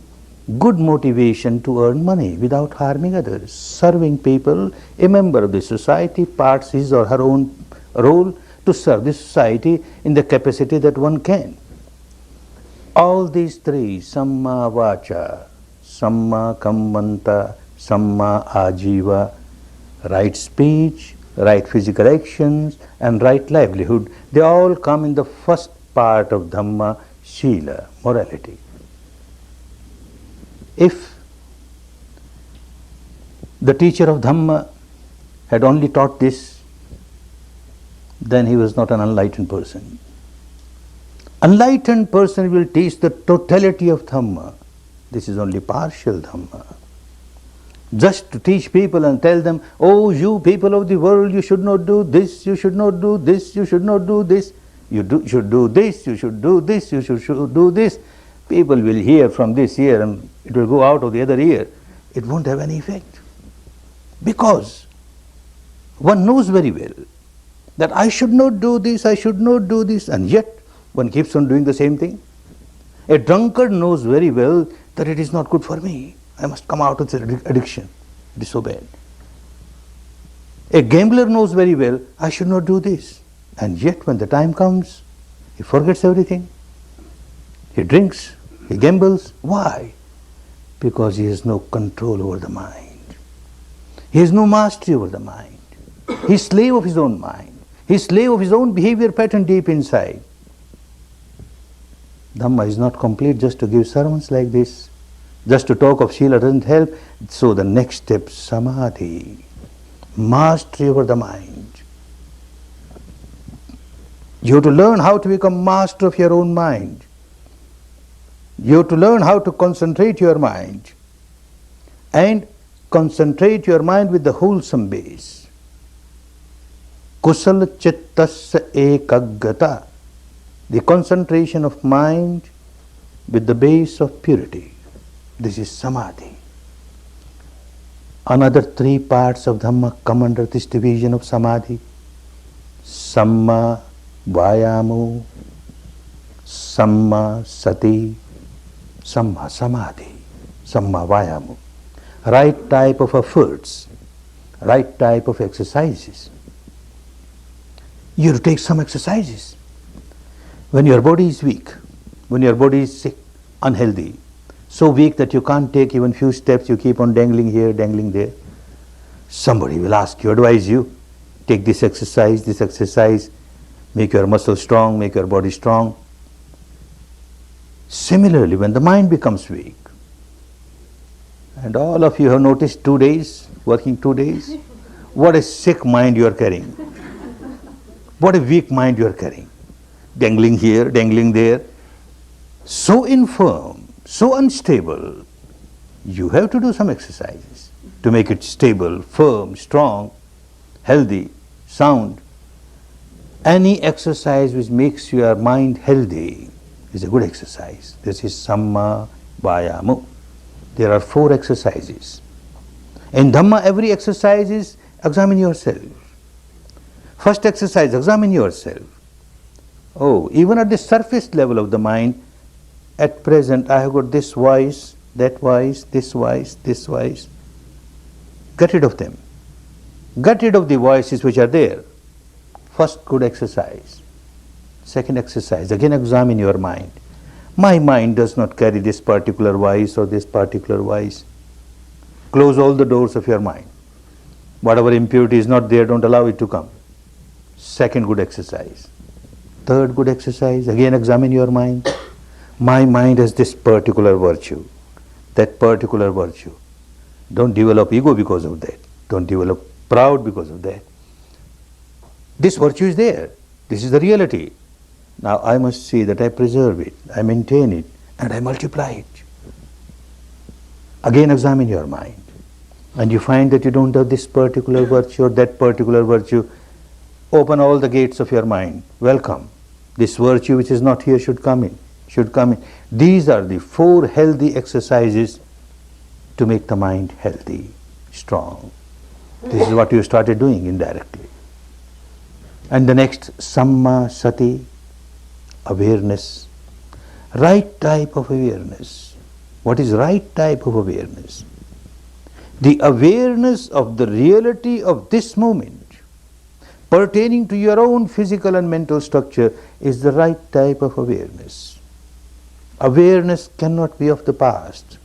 good motivation to earn money without harming others. Serving people, a member of the society parts his or her own role to serve the society in the capacity that one can. All these three, Samma Vacha, Samma Kammanta, Samma Ajiva, right speech, right physical actions and right livelihood, they all come in the first part of Dhamma, Shila, morality. If the teacher of Dhamma had only taught this, then he was not an enlightened person. Enlightened person will teach the totality of Dhamma. This is only partial Dhamma. Just to teach people and tell them, oh, you people of the world, you should not do this, you should not do this, you should not do this, should do this, you should do this, you should do this. People will hear from this ear and it will go out of the other ear. It won't have any effect. Because one knows very well that I should not do this, I should not do this, and yet one keeps on doing the same thing. A drunkard knows very well that it is not good for me. I must come out of this addiction. It is so bad. A gambler knows very well, I should not do this. And yet when the time comes, he forgets everything. He drinks, he gambles. Why? Because he has no control over the mind. He has no mastery over the mind. He is slave of his own mind. He is slave of his own behavior pattern deep inside. Dhamma is not complete just to give sermons like this. Just to talk of Sila doesn't help. So the next step, Samadhi. Mastery over the mind. You have to learn how to become master of your own mind. You have to learn how to concentrate your mind. And concentrate your mind with the wholesome base. Kusala chittasya ekaggata. The concentration of mind with the base of purity. This is Samadhi. Another three parts of Dhamma come under this division of Samadhi. Samma Vayamo, Samma Sati, Samma Samadhi, Samma Vayamo. Right type of efforts, right type of exercises. You have to take some exercises. When your body is weak, when your body is sick, unhealthy, so weak that you can't take even few steps, you keep on dangling here, dangling there. Somebody will ask you, advise you, take this exercise, make your muscles strong, make your body strong. Similarly, when the mind becomes weak, and all of you have noticed 2 days, working 2 days, what a sick mind you are carrying. What a weak mind you are carrying. Dangling here, dangling there. So infirm, so unstable. You have to do some exercises to make it stable, firm, strong, healthy, sound. Any exercise which makes your mind healthy is a good exercise. This is Samma Vayamo. There are 4 exercises. In Dhamma, every exercise is examine yourself. First exercise, examine yourself. Oh, even at the surface level of the mind, at present I have got this voice, that voice, this voice, this voice. Get rid of them. Get rid of the voices which are there. First good exercise. Second exercise, again examine your mind. My mind does not carry this particular voice or this particular voice. Close all the doors of your mind. Whatever impurity is not there, don't allow it to come. Second good exercise. Third good exercise, again examine your mind. My mind has this particular virtue, that particular virtue. Don't develop ego because of that. Don't develop proud because of that. This virtue is there. This is the reality. Now I must see that I preserve it, I maintain it, and I multiply it. Again examine your mind. And you find that you don't have this particular virtue or that particular virtue. Open all the gates of your mind. Welcome. This virtue which is not here should come in. Should come in. These are the 4 healthy exercises to make the mind healthy, strong. This is what you started doing indirectly. And the next, Samma Sati, awareness. Right type of awareness. What is right type of awareness? The awareness of the reality of this moment pertaining to your own physical and mental structure is the right type of awareness. Awareness cannot be of the past.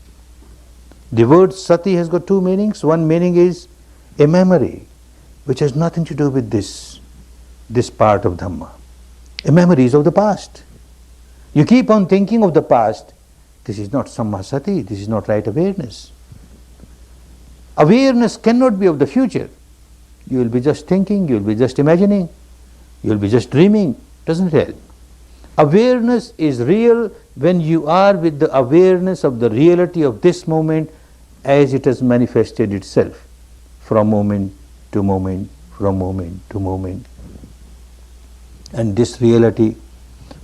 The word sati has got 2 meanings. One meaning is a memory which has nothing to do with this part of Dhamma. A memory is of the past. You keep on thinking of the past. This is not Samma Sati, this is not right awareness. Awareness cannot be of the future. You will be just thinking, you will be just imagining. You'll be just dreaming. Doesn't help. Awareness is real when you are with the awareness of the reality of this moment as it has manifested itself from moment to moment, from moment to moment. And this reality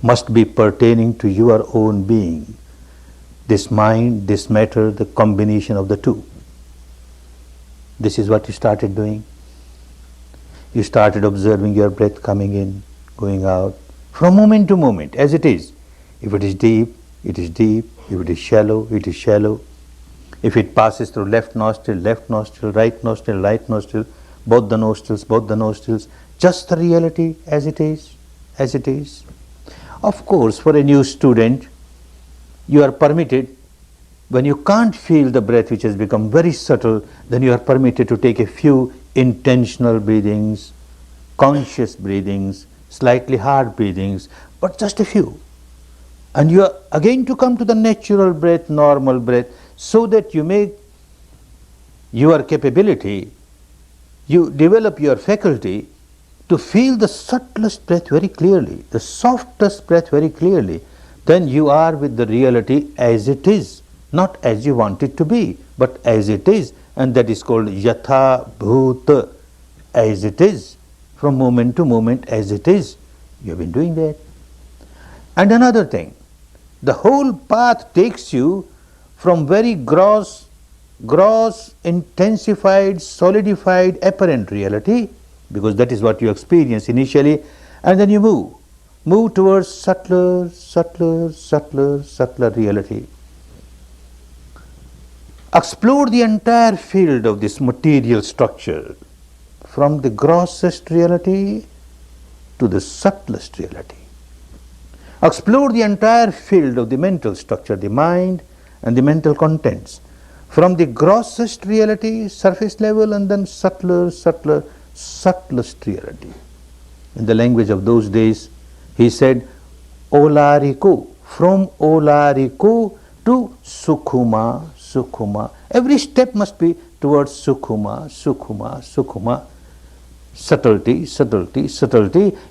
must be pertaining to your own being. This mind, this matter, the combination of the two. This is what you started doing. You started observing your breath coming in, going out, from moment to moment, as it is. If it is deep, it is deep. If it is shallow, it is shallow. If it passes through left nostril, right nostril, both the nostrils, just the reality as it is, as it is. Of course, for a new student, you are permitted, when you can't feel the breath which has become very subtle, then you are permitted to take a few intentional breathings, conscious breathings, slightly hard breathings, but just a few. And you are again to come to the natural breath, normal breath, so that you make your capability, you develop your faculty to feel the subtlest breath very clearly, the softest breath very clearly. Then you are with the reality as it is, not as you want it to be, but as it is, and that is called yatha bhuta, as it is, from moment to moment as it is. You have been doing that. And another thing, the whole path takes you from very gross, intensified, solidified, apparent reality, because that is what you experience initially, and then you move towards subtler reality. Explore the entire field of this material structure, from the grossest reality to the subtlest reality. Explore the entire field of the mental structure, the mind and the mental contents, from the grossest reality, surface level, and then subtlest reality. In the language of those days, he said, Olariko, from Olariko to Sukhuma. Every step must be towards Sukhuma. Subtlety.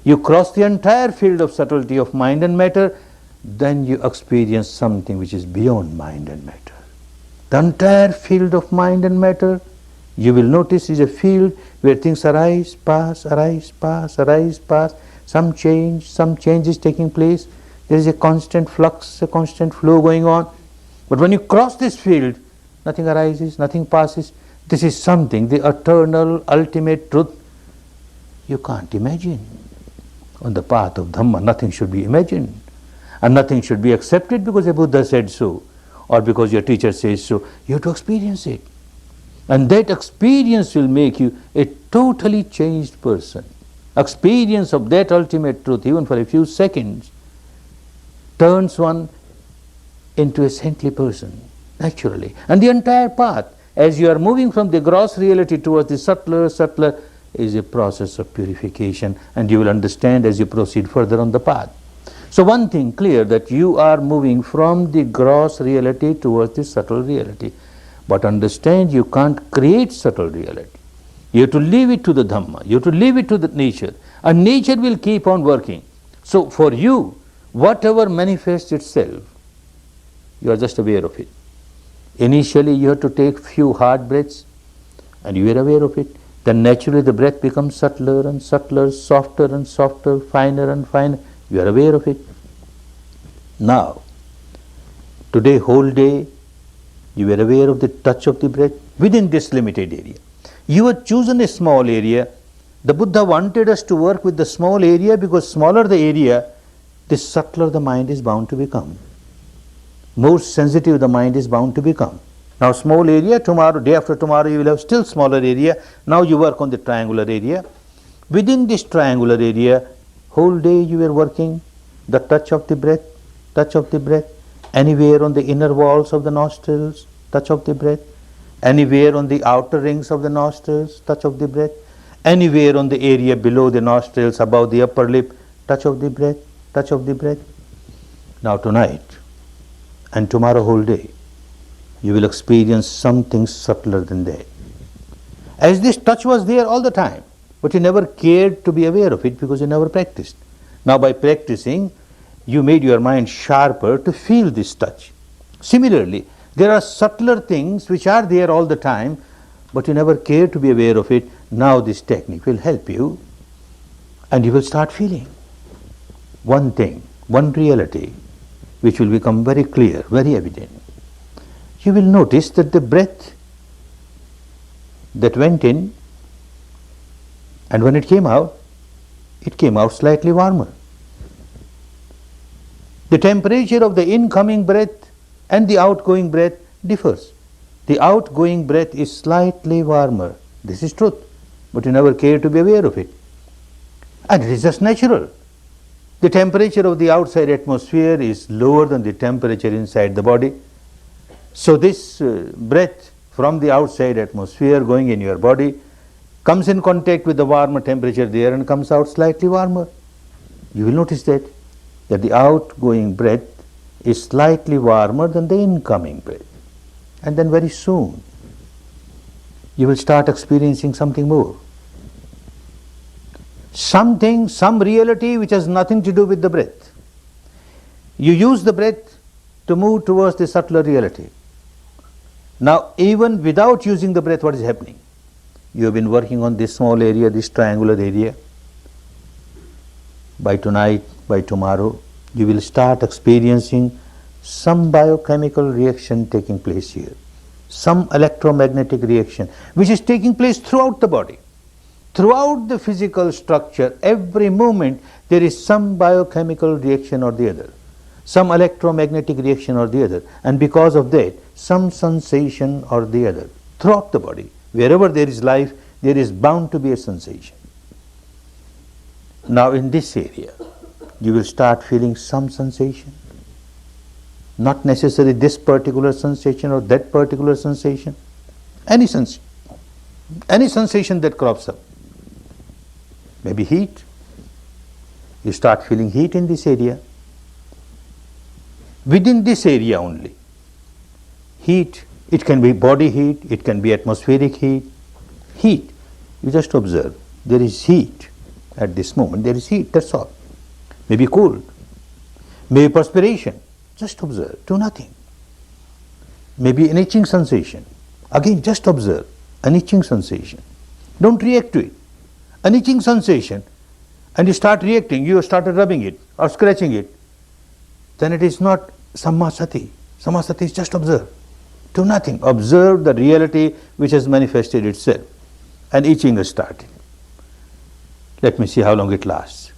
You cross the entire field of subtlety of mind and matter, then you experience something which is beyond mind and matter. The entire field of mind and matter, you will notice, is a field where things arise, pass, some change is taking place. There is a constant flux, a constant flow going on. But when you cross this field, nothing arises, nothing passes. This is something, the eternal, ultimate truth, you can't imagine. On the path of Dhamma, nothing should be imagined. And nothing should be accepted because a Buddha said so, or because your teacher says so. You have to experience it. And that experience will make you a totally changed person. Experience of that ultimate truth, even for a few seconds, turns one into a saintly person, naturally. And the entire path, as you are moving from the gross reality towards the subtler, is a process of purification, and you will understand as you proceed further on the path. So one thing clear, that you are moving from the gross reality towards the subtle reality. But understand, you can't create subtle reality. You have to leave it to the Dhamma. You have to leave it to the nature. And nature will keep on working. So for you, whatever manifests itself, you are just aware of it. Initially, you have to take few hard breaths, and you are aware of it. Then naturally the breath becomes subtler and subtler, softer and softer, finer and finer. You are aware of it. Now, today, whole day, you are aware of the touch of the breath within this limited area. You have chosen a small area. The Buddha wanted us to work with the small area because smaller the area, the subtler the mind is bound to become. More sensitive the mind is bound to become. Now small area, tomorrow, day after tomorrow you will have still smaller area. Now you work on the triangular area. Within this triangular area, whole day you are working the touch of the breath, anywhere on the inner walls of the nostrils, touch of the breath, anywhere on the outer rings of the nostrils, touch of the breath, anywhere on the area below the nostrils, above the upper lip, touch of the breath. Now tonight and tomorrow whole day, you will experience something subtler than that. As this touch was there all the time, but you never cared to be aware of it because you never practiced. Now by practicing, you made your mind sharper to feel this touch. Similarly, there are subtler things which are there all the time, but you never care to be aware of it. Now this technique will help you, and you will start feeling one thing, one reality, which will become very clear, very evident. You will notice that the breath that went in, and when it came out slightly warmer. The temperature of the incoming breath and the outgoing breath differs. The outgoing breath is slightly warmer. This is truth, but you never care to be aware of it. And it is just natural. The temperature of the outside atmosphere is lower than the temperature inside the body. So this breath from the outside atmosphere going in your body comes in contact with the warmer temperature there and comes out slightly warmer. You will notice that the outgoing breath is slightly warmer than the incoming breath. And then very soon, you will start experiencing something more. Something, some reality which has nothing to do with the breath. You use the breath to move towards the subtler reality. Now, even without using the breath, what is happening? You have been working on this small area, this triangular area. By tonight, by tomorrow, you will start experiencing some biochemical reaction taking place here, some electromagnetic reaction which is taking place throughout the body. Throughout the physical structure, every moment there is some biochemical reaction or the other, some electromagnetic reaction or the other, and because of that, some sensation or the other. Throughout the body, wherever there is life, there is bound to be a sensation. Now in this area, you will start feeling some sensation. Not necessarily this particular sensation or that particular sensation. Any sensation that crops up. Maybe heat. You start feeling heat in this area. Within this area only. Heat, it can be body heat, it can be atmospheric heat. Heat, you just observe. There is heat at this moment. There is heat, that's all. Maybe cold. Maybe perspiration. Just observe, do nothing. Maybe an itching sensation. Again, just observe, an itching sensation. Don't react to it. An itching sensation, and you start reacting, you started rubbing it or scratching it, then it is not sammasati. Sammasati is just observe. Do nothing. Observe the reality which has manifested itself. And itching has started. Let me see how long it lasts.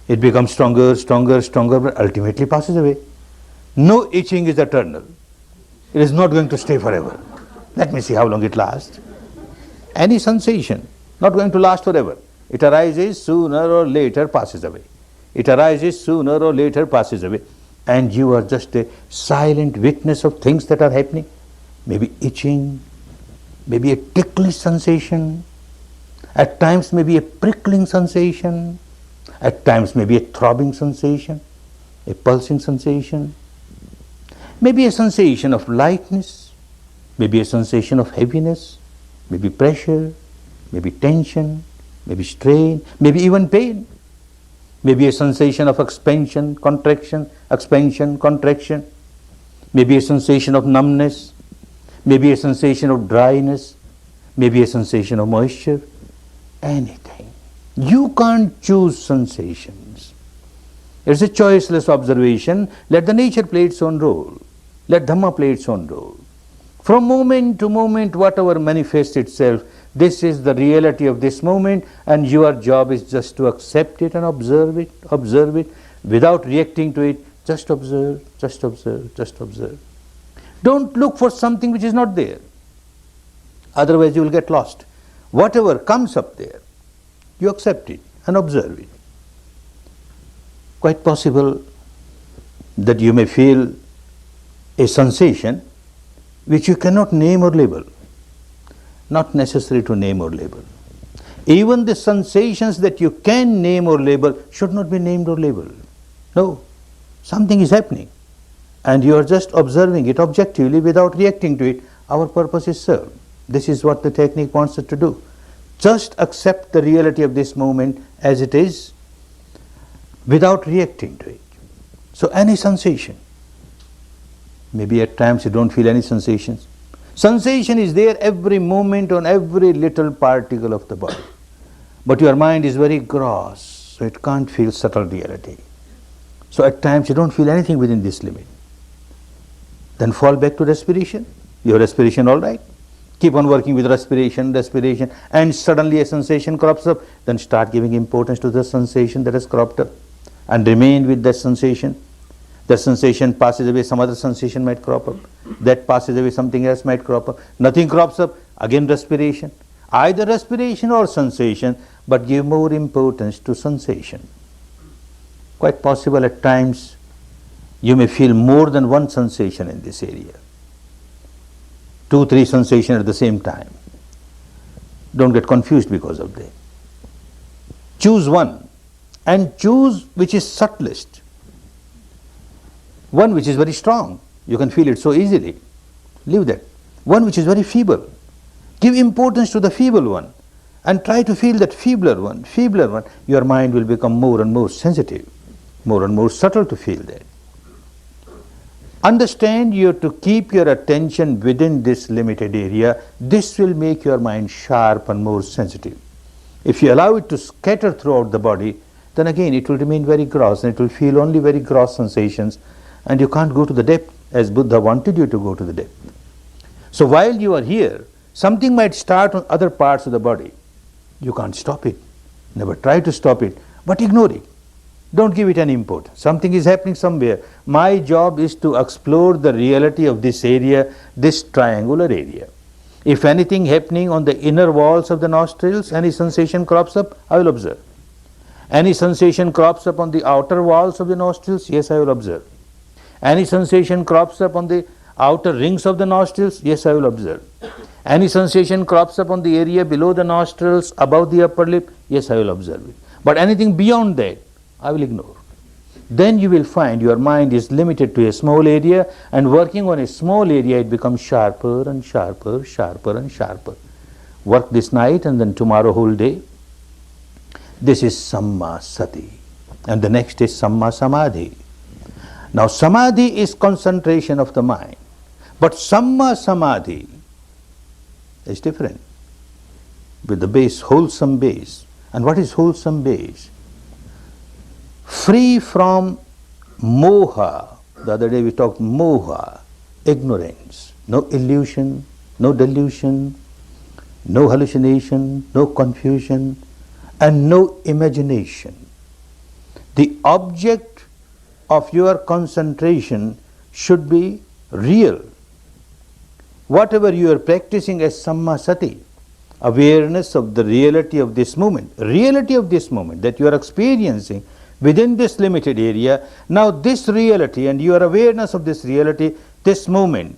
It becomes stronger, stronger, stronger, but ultimately passes away. No itching is eternal. It is not going to stay forever. Let me see how long it lasts. Any sensation, not going to last forever. It arises, sooner or later passes away. It arises, sooner or later passes away. And you are just a silent witness of things that are happening. Maybe itching, maybe a ticklish sensation, at times maybe a prickling sensation, at times maybe a throbbing sensation, a pulsing sensation, maybe a sensation of lightness, maybe a sensation of heaviness, maybe pressure, maybe tension, maybe strain, maybe even pain, maybe a sensation of expansion, contraction, maybe a sensation of numbness, maybe a sensation of dryness, maybe a sensation of moisture, anything. You can't choose sensations. It's a choiceless observation. Let the nature play its own role. Let Dhamma play its own role. From moment to moment, whatever manifests itself, this is the reality of this moment, and your job is just to accept it and observe it, without reacting to it. Just observe, just observe, just observe. Don't look for something which is not there. Otherwise you will get lost. Whatever comes up there, you accept it and observe it. Quite possible that you may feel a sensation which you cannot name or label. Not necessary to name or label. Even the sensations that you can name or label should not be named or labeled. No, something is happening and you are just observing it objectively without reacting to it. Our purpose is served. This is what the technique wants us to do. Just accept the reality of this moment as it is without reacting to it. So any sensation, maybe at times you don't feel any sensations. Sensation is there every moment on every little particle of the body. But your mind is very gross, so it can't feel subtle reality. So at times you don't feel anything within this limit. Then fall back to respiration. Your respiration all right. Keep on working with respiration, and suddenly a sensation crops up. Then start giving importance to the sensation that has cropped up and remain with that sensation. The sensation passes away, some other sensation might crop up. That passes away, something else might crop up. Nothing crops up, again respiration. Either respiration or sensation, but give more importance to sensation. Quite possible at times you may feel more than one sensation in this area. 2, 3 sensations at the same time. Don't get confused because of that. Choose one, and choose which is subtlest. One which is very strong, you can feel it so easily. Leave that. One which is very feeble, give importance to the feeble one and try to feel that feebler one. Your mind will become more and more sensitive, more and more subtle to feel that. Understand you have to keep your attention within this limited area. This will make your mind sharp and more sensitive. If you allow it to scatter throughout the body, then again it will remain very gross and it will feel only very gross sensations, and you can't go to the depth as Buddha wanted you to go to the depth. So while you are here, something might start on other parts of the body. You can't stop it. Never try to stop it, but ignore it. Don't give it any importance. Something is happening somewhere. My job is to explore the reality of this area, this triangular area. If anything happening on the inner walls of the nostrils, any sensation crops up, I will observe. Any sensation crops up on the outer walls of the nostrils, yes, I will observe. Any sensation crops up on the outer rings of the nostrils, yes, I will observe. Any sensation crops up on the area below the nostrils, above the upper lip, yes, I will observe it. But anything beyond that, I will ignore. Then you will find your mind is limited to a small area, and working on a small area, it becomes sharper and sharper, sharper and sharper. Work this night and then tomorrow whole day. This is Samma Sati. And the next is Samma Samadhi. Now Samadhi is concentration of the mind. But Samma Samadhi is different. With the base, wholesome base. And what is wholesome base? Free from moha. The other day we talked moha, ignorance, no illusion, no delusion, no hallucination, no confusion, and no imagination. The object of your concentration should be real. Whatever you are practicing as Samma Sati, awareness of the reality of this moment that you are experiencing within this limited area. Now this reality and your awareness of this reality, this moment,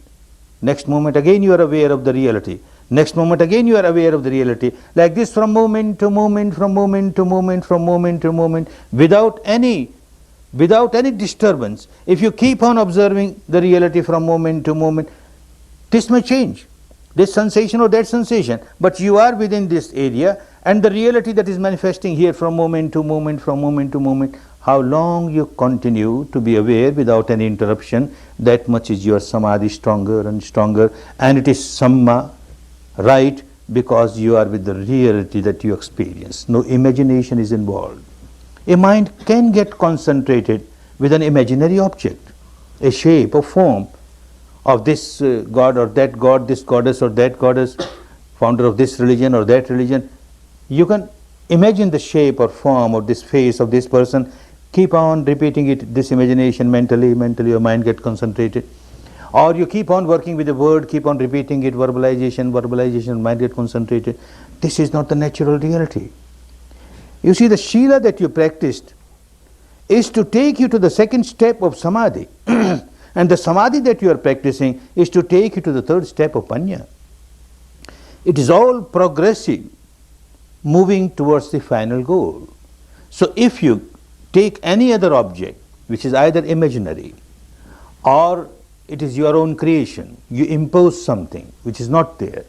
next moment again you are aware of the reality, next moment again you are aware of the reality, like this from moment to moment, from moment to moment, from moment to moment, without any disturbance. If you keep on observing the reality from moment to moment, this may change, this sensation or that sensation, but you are within this area, and the reality that is manifesting here from moment to moment, from moment to moment, how long you continue to be aware without any interruption, that much is your samadhi stronger and stronger, and it is Samma, right, because you are with the reality that you experience. No imagination is involved. A mind can get concentrated with an imaginary object, a shape or form of this god or that god, this goddess or that goddess, founder of this religion or that religion. You can imagine the shape or form of this face of this person, keep on repeating it, this imagination mentally your mind gets concentrated. Or you keep on working with the word, keep on repeating it, verbalization, mind gets concentrated. This is not the natural reality. You see, the Shila that you practiced is to take you to the second step of Samadhi. And the Samadhi that you are practicing is to take you to the third step of Panya. It is all progressive, moving towards the final goal. So if you take any other object which is either imaginary or it is your own creation, you impose something which is not there,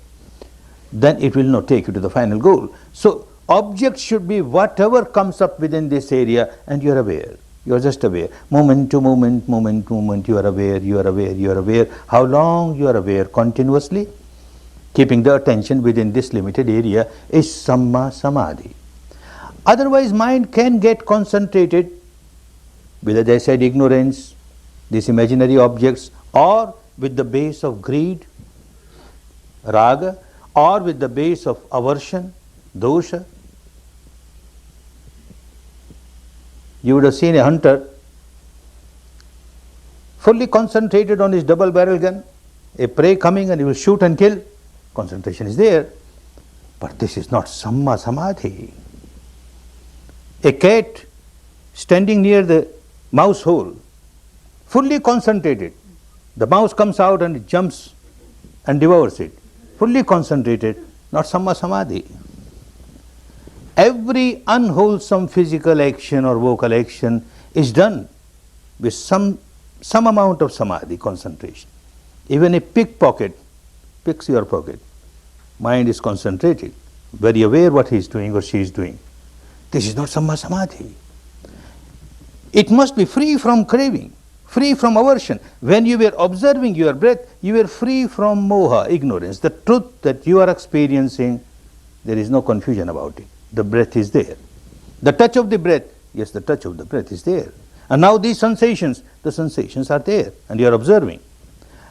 then it will not take you to the final goal. So object should be whatever comes up within this area, and you are aware. You are just aware. Moment to moment, moment to moment, you are aware, you are aware, you are aware. How long you are aware? Continuously. Keeping the attention within this limited area is Samma Samadhi. Otherwise, mind can get concentrated with, as I said, ignorance, these imaginary objects, or with the base of greed, raga, or with the base of aversion, dosha. You would have seen a hunter fully concentrated on his double barrel gun, a prey coming and he will shoot and kill. Concentration is there, but this is not Samma Samadhi. A cat standing near the mouse hole, fully concentrated. The mouse comes out and it jumps and devours it. Fully concentrated, not Samma Samadhi. Every unwholesome physical action or vocal action is done with some amount of Samadhi, concentration. Even a pickpocket picks your pocket. Mind is concentrated, very aware what he is doing or she is doing. This is not Samma Samadhi. It must be free from craving, free from aversion. When you were observing your breath, you were free from moha, ignorance. The truth that you are experiencing, there is no confusion about it. The breath is there. The touch of the breath, yes, the touch of the breath is there. And now these sensations, the sensations are there, and you are observing.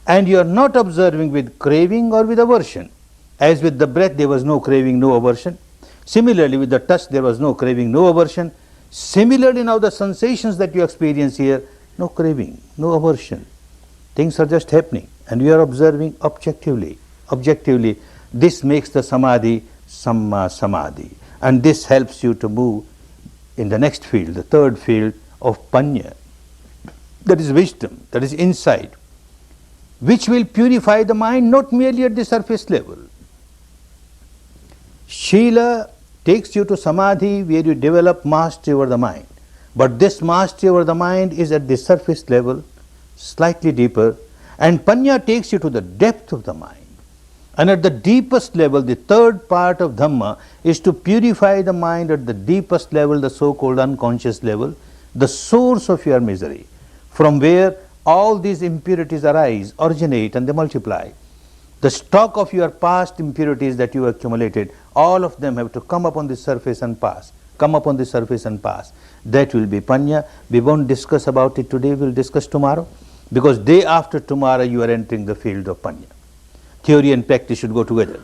And you are not observing with craving or with aversion. As with the breath, there was no craving, no aversion. Similarly, with the touch, there was no craving, no aversion. Similarly, now the sensations that you experience here, no craving, no aversion. Things are just happening, and you are observing objectively. Objectively, this makes the samadhi Samma Samadhi. And this helps you to move in the next field, the third field of Panya. That is wisdom, that is insight, which will purify the mind not merely at the surface level. Shila takes you to Samadhi where you develop mastery over the mind. But this mastery over the mind is at the surface level, slightly deeper, and Panya takes you to the depth of the mind. And at the deepest level, the third part of Dhamma is to purify the mind at the deepest level, the so-called unconscious level, the source of your misery, from where all these impurities arise, originate, and they multiply. The stock of your past impurities that you accumulated, all of them have to come up on the surface and pass. Come up on the surface and pass. That will be Panya. We won't discuss about it today, we'll discuss tomorrow. Because day after tomorrow you are entering the field of Panya. Theory and practice should go together.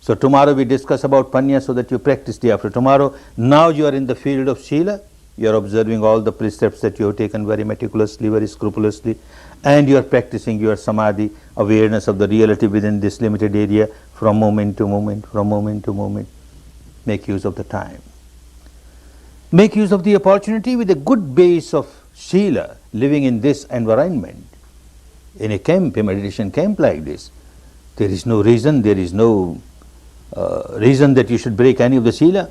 So tomorrow we discuss about Panya so that you practice day after tomorrow. Now you are in the field of Shila. You are observing all the precepts that you have taken very meticulously, very scrupulously, and you are practicing your Samadhi, awareness of the reality within this limited area from moment to moment, from moment to moment. Make use of the time. Make use of the opportunity with a good base of Shila, living in this environment. In a camp, a meditation camp like this, there is no reason, there is no reason that you should break any of the Shila.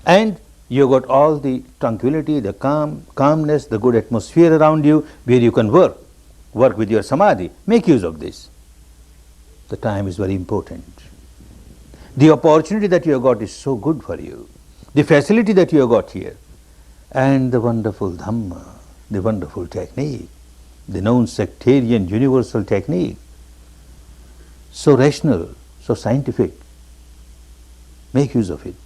And you got all the tranquility, the calmness, the good atmosphere around you where you can work with your Samadhi. Make use of this. The time is very important. The opportunity that you have got is so good for you. The facility that you have got here. And the wonderful Dhamma, the wonderful technique, the known sectarian universal technique. So rational, so scientific. Make use of it.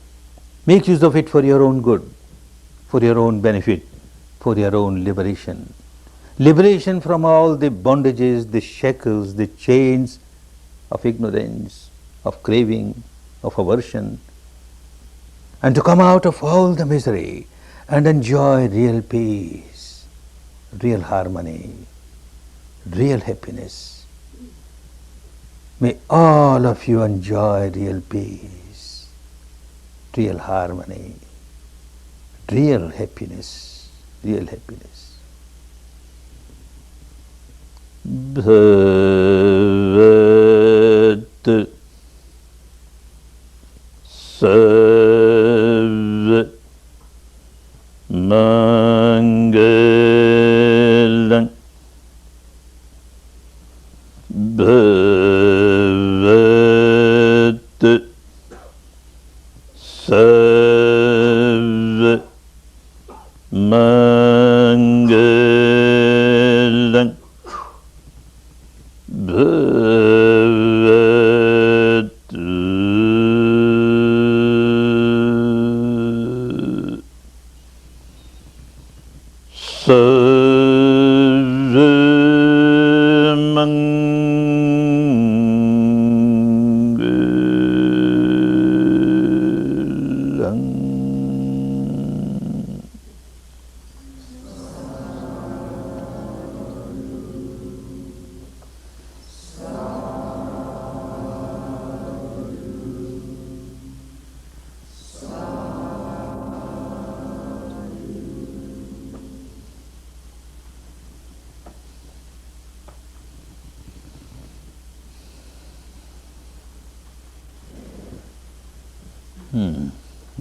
Make use of it for your own good, for your own benefit, for your own liberation. Liberation from all the bondages, the shackles, the chains of ignorance, of craving, of aversion, and to come out of all the misery and enjoy real peace, real harmony, real happiness. May all of you enjoy real peace, real harmony, real happiness, real happiness. Bhavat Sarva Mangalang Bhavat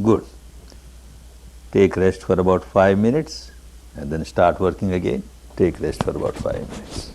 Good. Take rest for about 5 minutes and then start working again. Take rest for about 5 minutes.